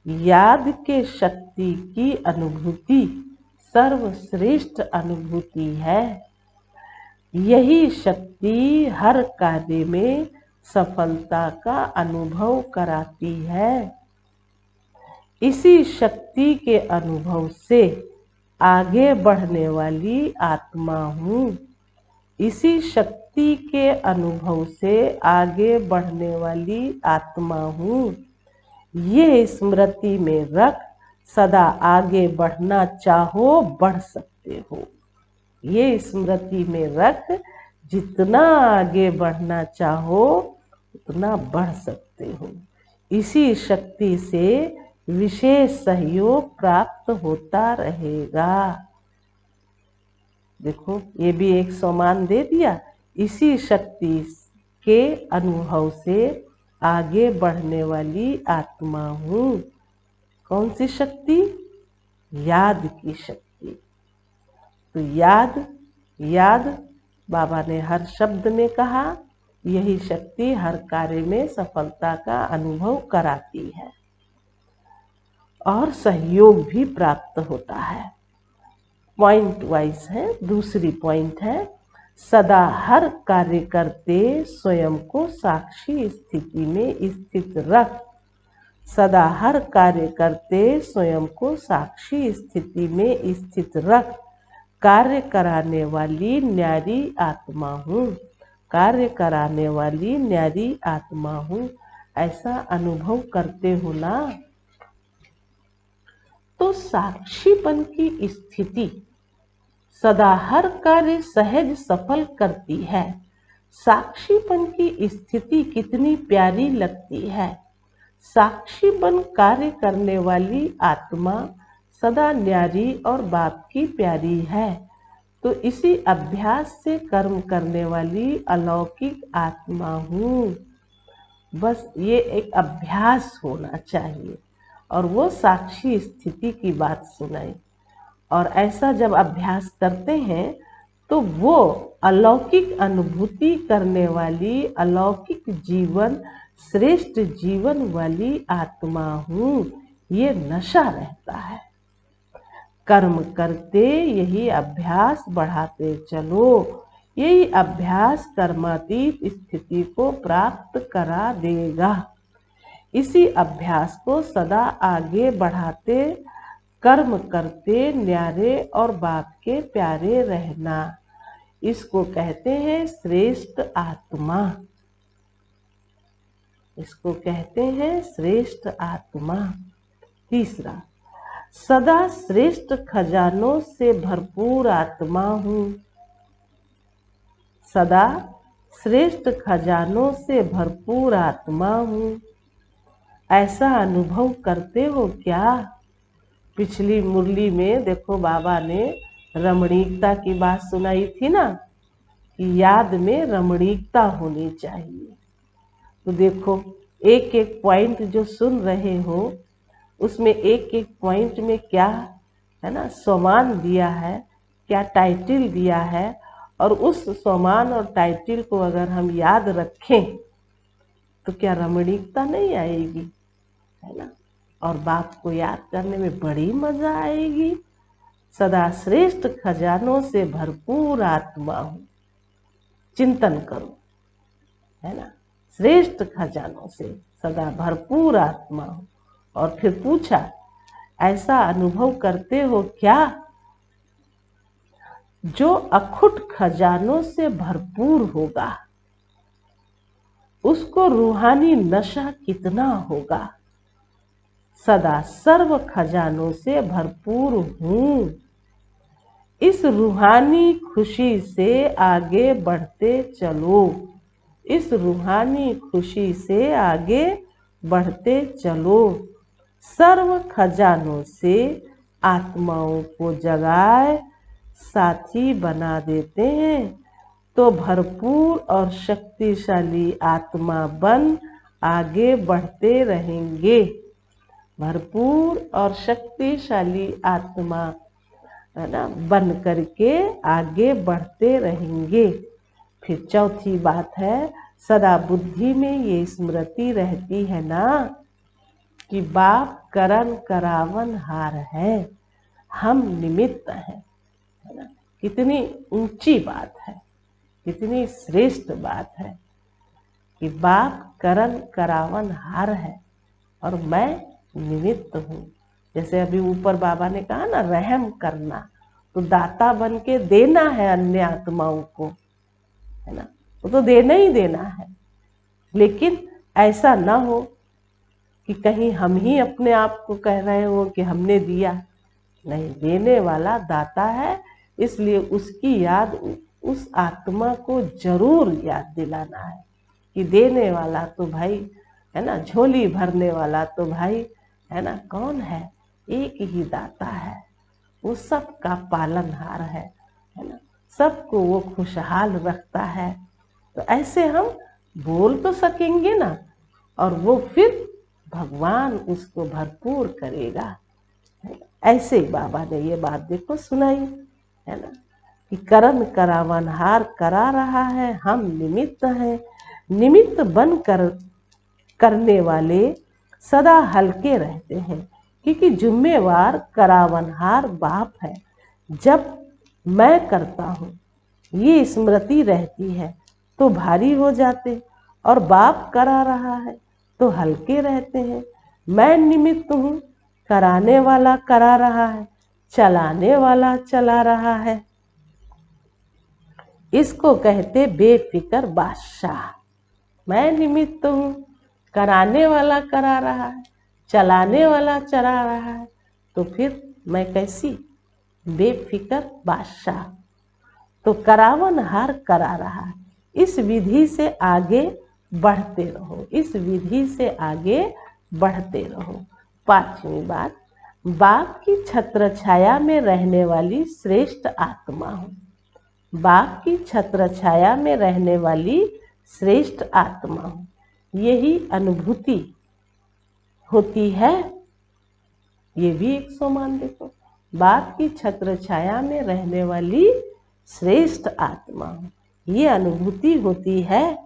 याद के शक्ति की अनुभूति सर्वश्रेष्ठ अनुभूति है। यही शक्ति हर कार्य में सफलता का अनुभव कराती है। इसी शक्ति के अनुभव से आगे बढ़ने वाली आत्मा हूँ। इसी शक्ति के अनुभव से आगे बढ़ने वाली आत्मा हूँ। ये स्मृति में रख सदा आगे बढ़ना चाहो बढ़ सकते हो। ये स्मृति में रख जितना आगे बढ़ना चाहो उतना बढ़ सकते हो। इसी शक्ति से विशेष सहयोग प्राप्त होता रहेगा। देखो ये भी एक सम्मान दे दिया। इसी शक्ति के अनुभव से आगे बढ़ने वाली आत्मा हूँ। कौन सी शक्ति? याद की शक्ति। तो याद याद बाबा ने हर शब्द में कहा, यही शक्ति हर कार्य में सफलता का अनुभव कराती है और सहयोग भी प्राप्त होता है। पॉइंट वाइज है। दूसरी पॉइंट है, सदा हर कार्य करते स्वयं को साक्षी स्थिति में स्थित रख। सदा हर कार्य करते स्वयं को साक्षी स्थिति में स्थित रख। कार्य कराने वाली न्यारी आत्मा हूँ। कार्य कराने वाली न्यारी आत्मा हूँ। ऐसा अनुभव करते हो ना? तो साक्षीपन की स्थिति सदा हर कार्य सहज सफल करती है। साक्षीपन की स्थिति कितनी प्यारी लगती है। साक्षी बन कार्य करने वाली आत्मा सदा न्यारी और बाप की प्यारी है। तो इसी अभ्यास से कर्म करने वाली अलौकिक आत्मा हूँ। बस ये एक अभ्यास होना चाहिए और वो साक्षी स्थिति की बात सुनाई। और ऐसा जब अभ्यास करते हैं तो वो अलौकिक अनुभूति करने वाली अलौकिक जीवन श्रेष्ठ जीवन वाली आत्मा हूँ। ये नशा रहता है। कर्म करते यही अभ्यास बढ़ाते चलो। यही अभ्यास कर्मातीत स्थिति को प्राप्त करा देगा। इसी अभ्यास को सदा आगे बढ़ाते कर्म करते न्यारे और बाप के प्यारे रहना, इसको कहते हैं श्रेष्ठ आत्मा। इसको कहते हैं श्रेष्ठ आत्मा। तीसरा, सदा श्रेष्ठ खजानों से भरपूर आत्मा हूँ। सदा श्रेष्ठ खजानों से भरपूर आत्मा हूँ। ऐसा अनुभव करते हो क्या? पिछली मुरली में देखो बाबा ने रमणीकता की बात सुनाई थी ना, कि याद में रमणीकता होनी चाहिए। तो देखो एक एक पॉइंट जो सुन रहे हो उसमें एक एक पॉइंट में क्या है ना सम्मान दिया है, क्या टाइटल दिया है, और उस सम्मान और टाइटल को अगर हम याद रखें तो क्या रमणीकता नहीं आएगी, है ना। और बाप को याद करने में बड़ी मजा आएगी। सदा श्रेष्ठ खजानों से भरपूर आत्मा हूँ, चिंतन करो, है ना। श्रेष्ठ खजानों से सदा भरपूर आत्मा हूँ। और फिर पूछा, ऐसा अनुभव करते हो क्या जो अखुट खजानों से भरपूर होगा, उसको रूहानी नशा कितना होगा। सदा सर्व खजानों से भरपूर हूँ, इस रूहानी खुशी से आगे बढ़ते चलो, इस रूहानी खुशी से आगे बढ़ते चलो। सर्व खजानों से आत्माओं को जगाए साथी बना देते हैं तो भरपूर और शक्तिशाली आत्मा बन आगे बढ़ते रहेंगे। भरपूर और शक्तिशाली आत्मा, है ना, बन करके आगे बढ़ते रहेंगे। फिर चौथी बात है, सदा बुद्धि में ये स्मृति रहती है ना कि बाप करन करावन हार है, हम निमित्त हैं, है ना। कितनी ऊंची बात है, कितनी श्रेष्ठ बात है कि बाप करन करावन हार है और मैं निमित्त हूँ। जैसे अभी ऊपर बाबा ने कहा ना, रहम करना, तो दाता बन के देना है अन्य आत्माओं को, है ना। वो तो देना ही देना है, लेकिन ऐसा ना हो कि कहीं हम ही अपने आप को कह रहे हो कि हमने दिया। नहीं, देने वाला दाता है, इसलिए उसकी याद उस आत्मा को जरूर याद दिलाना है कि देने वाला तो भाई, है ना, झोली भरने वाला तो भाई, है ना, कौन है, एक ही दाता है। वो सबका पालनहार है ना, सबको वो खुशहाल रखता है। तो ऐसे हम बोल तो सकेंगे ना, और वो फिर भगवान उसको भरपूर करेगा। ऐसे ही बाबा ने ये बात देखो सुनाई, है ना, कि करन करावनहार करा रहा है, हम निमित्त हैं। निमित्त बन कर करने वाले सदा हल्के रहते हैं, क्योंकि जिम्मेवार करावनहार बाप है। जब मैं करता हूँ ये स्मृति रहती है तो भारी हो जाते, और बाप करा रहा है तो हल्के रहते हैं। मैं निमित्त हूँ, कराने वाला करा रहा है, चलाने वाला चला रहा है। इसको कहते बेफिक्र बादशाह। मैं निमित्त हूँ, कराने वाला करा रहा है, चलाने वाला चला रहा है, तो फिर मैं कैसी बेफिक्र बादशाह। तो करावनहार करा रहा है। इस विधि से आगे बढ़ते रहो, इस विधि से आगे बढ़ते रहो। पांचवी बात, बाप की छत्र छाया में रहने वाली श्रेष्ठ आत्मा हूँ। बाप की छत्र छाया में रहने वाली श्रेष्ठ आत्मा हूँ। यही अनुभूति होती है। ये भी एक सम्मान देखो, बाप की छत्र छाया में रहने वाली श्रेष्ठ आत्मा हूँ। ये अनुभूति होती है।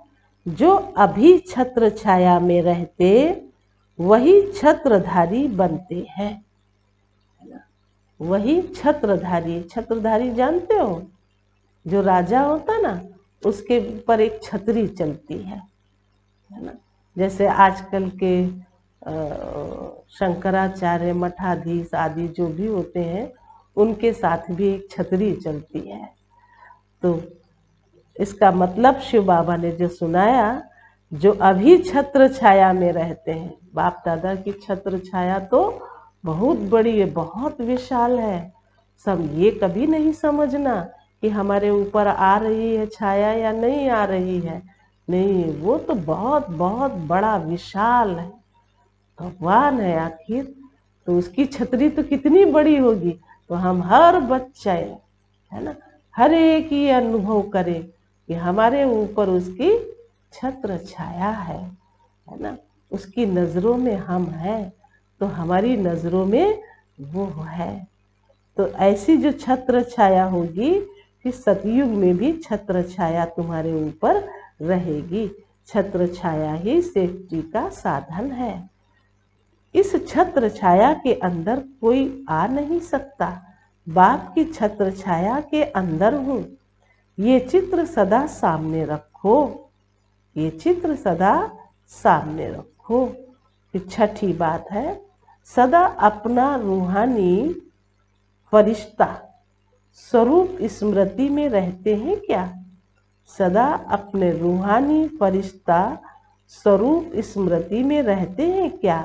जो अभी छत्र छाया में रहते वही छत्रधारी बनते हैं, वही छत्रधारी। छत्रधारी जानते हो, जो राजा होता ना उसके ऊपर एक छतरी चलती है ना। जैसे आजकल के शंकराचार्य, मठाधीश आदि जो भी होते हैं, उनके साथ भी एक छतरी चलती है। तो इसका मतलब शिव बाबा ने जो सुनाया, जो अभी छत्र छाया में रहते हैं, बाप दादा की छत्र छाया तो बहुत बड़ी है, बहुत विशाल है। सब ये कभी नहीं समझना कि हमारे ऊपर आ रही है छाया या नहीं आ रही है, नहीं, वो तो बहुत बहुत बड़ा विशाल है, भगवान है आखिर। तो उसकी छतरी तो कितनी बड़ी होगी। तो हम हर बच्चे, है ना, हर एक ये अनुभव करे कि हमारे ऊपर उसकी छत्र छाया है ना, उसकी नजरों में हम हैं। तो हमारी नजरों में वो है। तो ऐसी जो छत्र छाया होगी, फिर सतयुग में भी छत्र छाया तुम्हारे ऊपर रहेगी। छत्र छाया ही सेफ्टी का साधन है। इस छत्र छाया के अंदर कोई आ नहीं सकता। बाप की छत्र छाया के अंदर हूँ। ये चित्र सदा सामने रखो, ये चित्र सदा सामने रखो। फिर छठी बात है, सदा अपना रूहानी फरिश्ता स्वरूप स्मृति में रहते हैं क्या? सदा अपने रूहानी फरिश्ता स्वरूप स्मृति में रहते हैं क्या?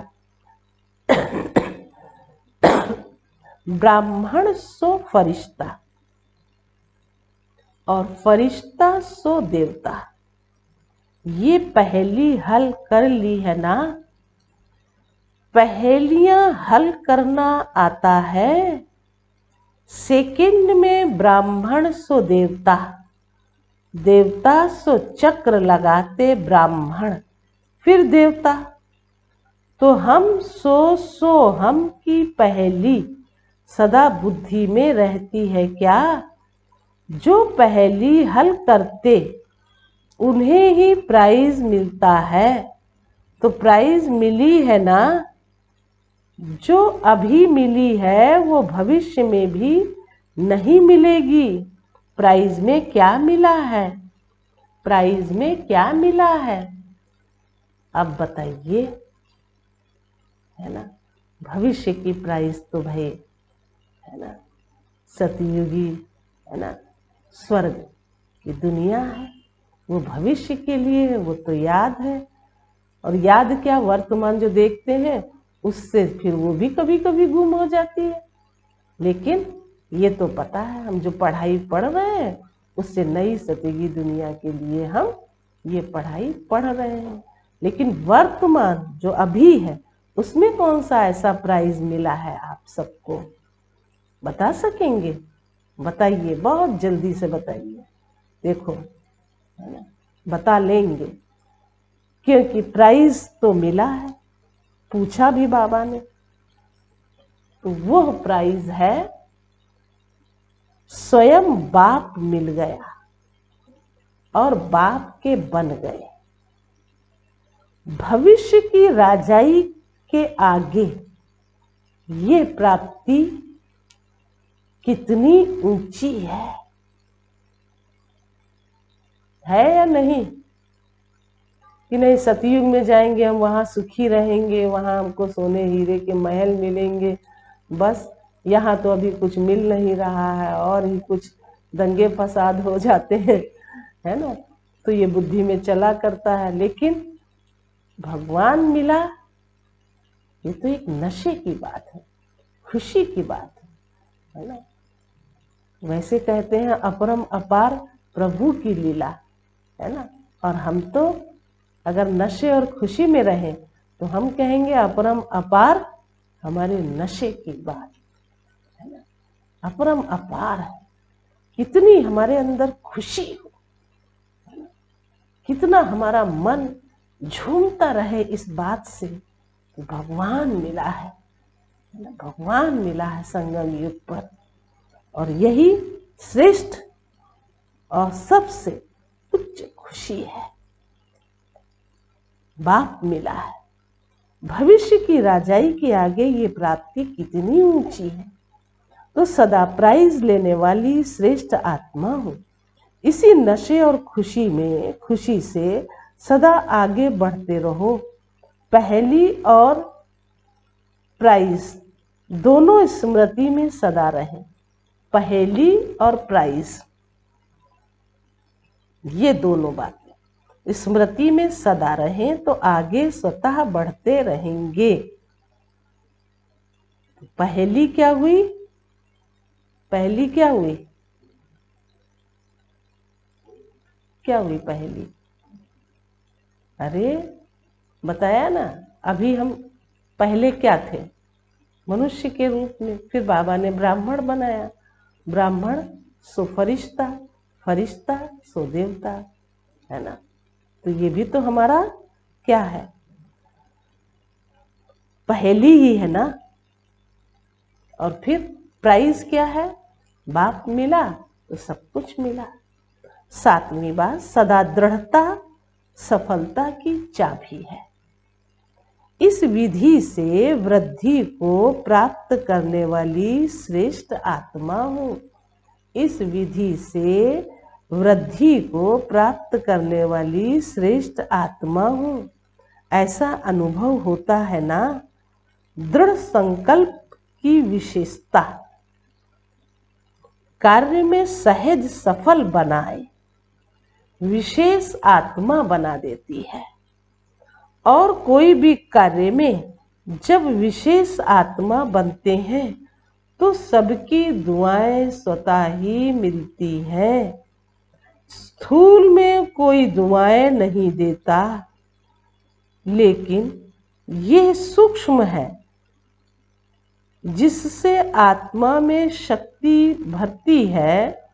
ब्राह्मण सो फरिश्ता और फरिश्ता सो देवता, ये पहेली हल कर ली है ना? पहेलियां हल करना आता है। सेकंड में ब्राह्मण सो देवता, देवता सो चक्र लगाते ब्राह्मण, फिर देवता। तो हम सो हम की पहेली सदा बुद्धि में रहती है क्या? जो पहेली हल करते उन्हें ही प्राइज मिलता है। तो प्राइज मिली है ना? जो अभी मिली है वो भविष्य में भी नहीं मिलेगी। प्राइज में क्या मिला है? प्राइज में क्या मिला है? अब बताइए, है ना? भविष्य की प्राइज तो भाई, है ना, सतयुगी, है ना, स्वर्ग की दुनिया है। वो भविष्य के लिए है, वो तो याद है। और याद क्या, वर्तमान जो देखते हैं उससे फिर वो भी कभी कभी गुम हो जाती है। लेकिन ये तो पता है, हम जो पढ़ाई पढ़ रहे हैं उससे नई सतयुगी दुनिया के लिए हम ये पढ़ाई पढ़ रहे हैं। लेकिन वर्तमान जो अभी है उसमें कौन सा ऐसा प्राइज मिला है आप सबको? बता सकेंगे? बताइए, बहुत जल्दी से बताइए। देखो, है ना, बता लेंगे, क्योंकि प्राइज तो मिला है। पूछा भी बाबा ने, तो वो प्राइज है स्वयं बाप मिल गया और बाप के बन गए। भविष्य की राजाई के आगे ये प्राप्ति कितनी ऊंची है या नहीं? कि नहीं सतयुग में जाएंगे हम, वहां सुखी रहेंगे, वहां हमको सोने हीरे के महल मिलेंगे, बस यहाँ तो अभी कुछ मिल नहीं रहा है और ही कुछ दंगे फसाद हो जाते हैं, है ना? तो ये बुद्धि में चला करता है। लेकिन भगवान मिला, ये तो एक नशे की बात है, खुशी की बात है ना? वैसे कहते हैं अपरम अपार प्रभु की लीला, है ना? और हम तो अगर नशे और खुशी में रहें तो हम कहेंगे अपरम अपार हमारे नशे की बात, है ना? अपरम अपार है, कितनी हमारे अंदर खुशी हो, कितना हमारा मन झूमता रहे इस बात से कि भगवान मिला है, भगवान मिला है संगम युग पर। और यही श्रेष्ठ और सबसे उच्च खुशी है, बाप मिला है। भविष्य की राजाई के आगे ये प्राप्ति कितनी ऊंची है। तो सदा प्राइज लेने वाली श्रेष्ठ आत्मा हूँ। इसी नशे और खुशी से सदा आगे बढ़ते रहो। पहली और प्राइज दोनों स्मृति में सदा रहें। पहेली और प्राइज, ये दोनों बातें स्मृति में सदा रहें तो आगे स्वतः बढ़ते रहेंगे। पहेली क्या हुई? पहेली क्या हुई? क्या हुई पहेली? अरे बताया ना, अभी हम पहले क्या थे? मनुष्य के रूप में। फिर बाबा ने ब्राह्मण बनाया, ब्राह्मण सो फरिश्ता, फरिश्ता सो देवता, है ना? तो ये भी तो हमारा क्या है? पहेली ही है ना। और फिर प्राइज क्या है? बाप मिला तो सब कुछ मिला। 7वीं बात, सदा दृढ़ता सफलता की चाबी है। इस विधि से वृद्धि को प्राप्त करने वाली श्रेष्ठ आत्मा हूँ। इस विधि से वृद्धि को प्राप्त करने वाली श्रेष्ठ आत्मा हूँ, ऐसा अनुभव होता है ना। दृढ़ संकल्प की विशेषता कार्य में सहज सफल बनाए विशेष आत्मा बना देती है। और कोई भी कार्य में जब विशेष आत्मा बनते हैं तो सबकी दुआएं स्वतः ही मिलती हैं। स्थूल में कोई दुआएं नहीं देता, लेकिन यह सूक्ष्म है जिससे आत्मा में शक्ति भरती है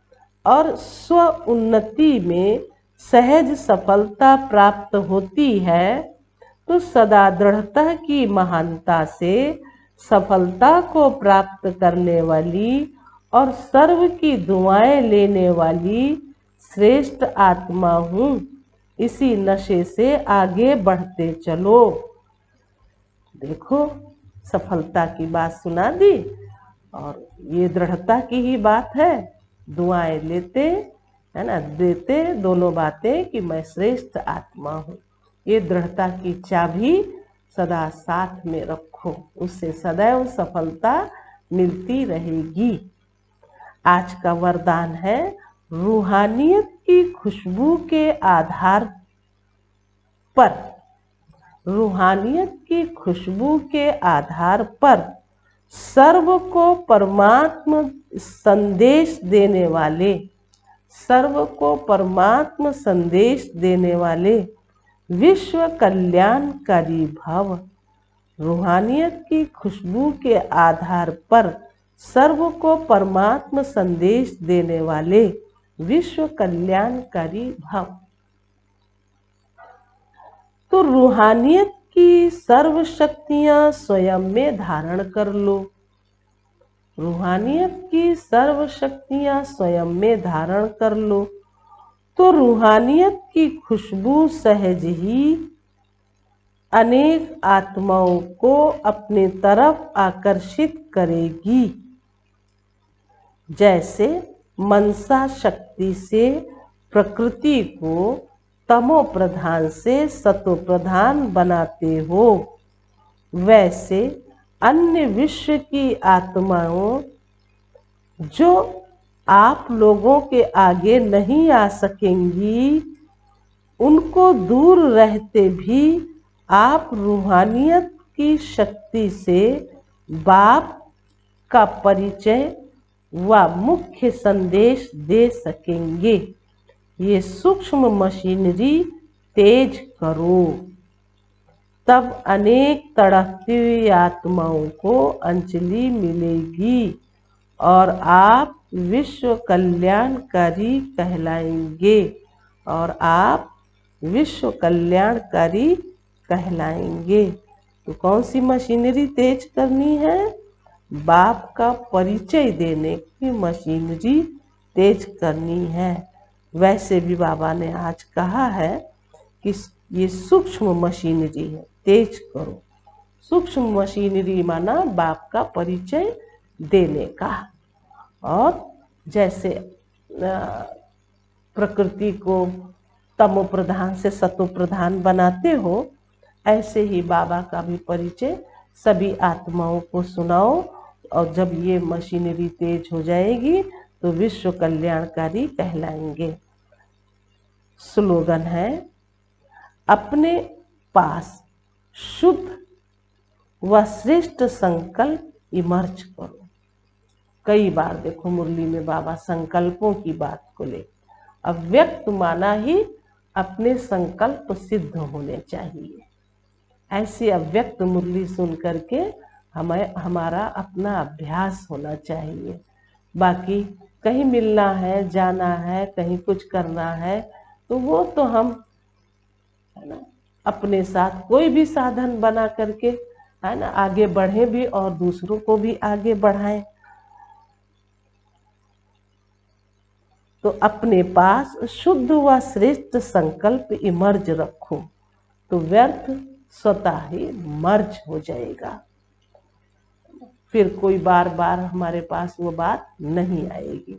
और स्व उन्नति में सहज सफलता प्राप्त होती है। तो सदा दृढ़ता की महानता से सफलता को प्राप्त करने वाली और सर्व की दुआएं लेने वाली श्रेष्ठ आत्मा हूँ। इसी नशे से आगे बढ़ते चलो। देखो, सफलता की बात सुना दी और ये दृढ़ता की ही बात है। दुआएं लेते है ना, देते, दोनों बातें कि मैं श्रेष्ठ आत्मा हूँ। ये दृढ़ता की चाबी सदा साथ में रखो, उससे सदैव सफलता मिलती रहेगी। आज का वरदान है, रूहानियत की खुशबू के आधार पर, रूहानियत की खुशबू के आधार पर सर्व को परमात्म संदेश देने वाले, सर्व को परमात्म संदेश देने वाले विश्व कल्याणकारी भव। रूहानियत की खुशबू के आधार पर सर्व को परमात्म संदेश देने वाले विश्व कल्याणकारी भव। तो रूहानियत की सर्व शक्तियां स्वयं में धारण कर लो। रूहानियत की सर्व शक्तियां स्वयं में धारण कर लो तो रूहानियत की खुशबू सहज ही अनेक आत्माओं को अपने तरफ आकर्षित करेगी। जैसे मनसा शक्ति से प्रकृति को तमो प्रधान से सतो प्रधान बनाते हो, वैसे अन्य विश्व की आत्माओं जो आप लोगों के आगे नहीं आ सकेंगी, उनको दूर रहते भी आप रूहानियत की शक्ति से बाप का परिचय व मुख्य संदेश दे सकेंगे। ये सूक्ष्म मशीनरी तेज करो, तब अनेक तड़पती हुई आत्माओं को अंजलि मिलेगी और आप विश्व कल्याणकारी कहलाएंगे, और आप विश्व कल्याणकारी कहलाएंगे। तो कौन सी मशीनरी तेज करनी है? बाप का परिचय देने की मशीनरी तेज करनी है। वैसे भी बाबा ने आज कहा है कि ये सूक्ष्म मशीनरी है, तेज करो। सूक्ष्म मशीनरी माना बाप का परिचय देने का। और जैसे प्रकृति को तमो प्रधान से सतो प्रधान बनाते हो, ऐसे ही बाबा का भी परिचय सभी आत्माओं को सुनाओ। और जब ये मशीनरी तेज हो जाएगी तो विश्व कल्याणकारी कहलाएंगे। स्लोगन है, अपने पास शुद्ध व श्रेष्ठ संकल्प इमर्ज करो। कई बार देखो मुरली में बाबा संकल्पों की बात को ले, अव्यक्त माना ही अपने संकल्प सिद्ध होने चाहिए। ऐसी अव्यक्त मुरली सुन करके हमें हमारा अपना अभ्यास होना चाहिए। बाकी कहीं मिलना है, जाना है, कहीं कुछ करना है, तो वो तो हम है ना अपने साथ कोई भी साधन बना करके है ना, आगे बढ़े भी और दूसरों को भी आगे बढ़ाएं। तो अपने पास शुद्ध व श्रेष्ठ संकल्प इमर्ज रखो, तो व्यर्थ स्वतः ही मर्ज हो जाएगा। फिर कोई बार बार हमारे पास वो बात नहीं आएगी।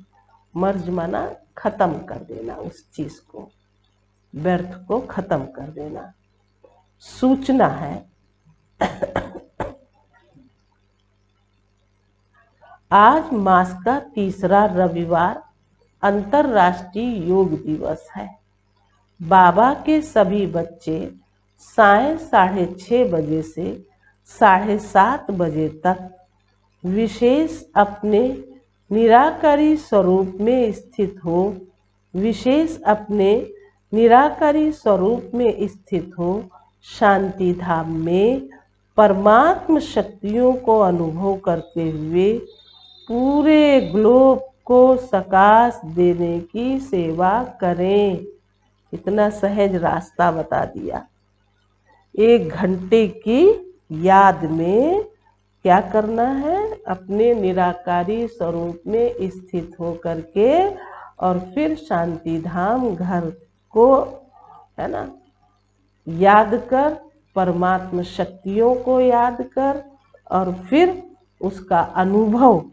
मर्ज माना खत्म कर देना, उस चीज को, व्यर्थ को खत्म कर देना। सूचना है आज मास का तीसरा रविवार अंतर्राष्ट्रीय योग दिवस है। बाबा के सभी बच्चे साय 6:30 बजे से 7:30 बजे तक विशेष अपने निराकारी स्वरूप में स्थित हो, विशेष अपने निराकारी स्वरूप में स्थित हो, शांति धाम में परमात्म शक्तियों को अनुभव करते हुए पूरे ग्लोब को सकाश देने की सेवा करें। इतना सहज रास्ता बता दिया। 1 घंटे की याद में क्या करना है, अपने निराकारी स्वरूप में स्थित हो करके और फिर शांति धाम घर को, है ना, याद कर, परमात्म शक्तियों को याद कर, और फिर उसका अनुभव,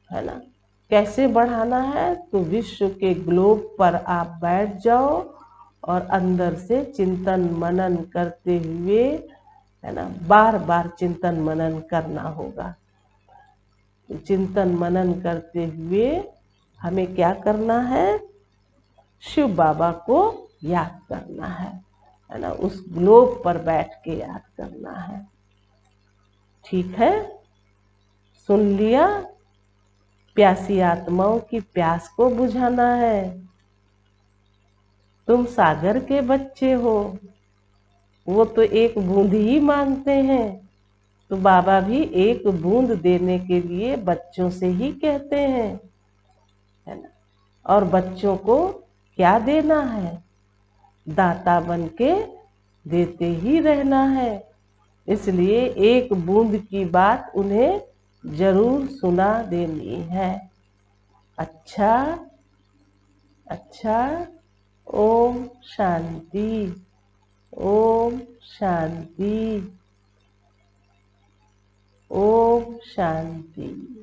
है ना, कैसे बढ़ाना है। तो विश्व के ग्लोब पर आप बैठ जाओ और अंदर से चिंतन मनन करते हुए, है ना, बार बार चिंतन मनन करना होगा। चिंतन मनन करते हुए हमें क्या करना है, शिव बाबा को याद करना है ना, उस ग्लोब पर बैठ के याद करना है। ठीक है, सुन लिया। प्यासी आत्माओं की प्यास को बुझाना है। तुम सागर के बच्चे हो, वो तो एक बूंद ही मांगते हैं, तो बाबा भी एक बूंद देने के लिए बच्चों से ही कहते हैं, है ना। और बच्चों को क्या देना है, दाता बन के देते ही रहना है। इसलिए एक बूंद की बात उन्हें जरूर सुना देनी है। अच्छा अच्छा, ओम शांति, ओम शांति, ओम शांति।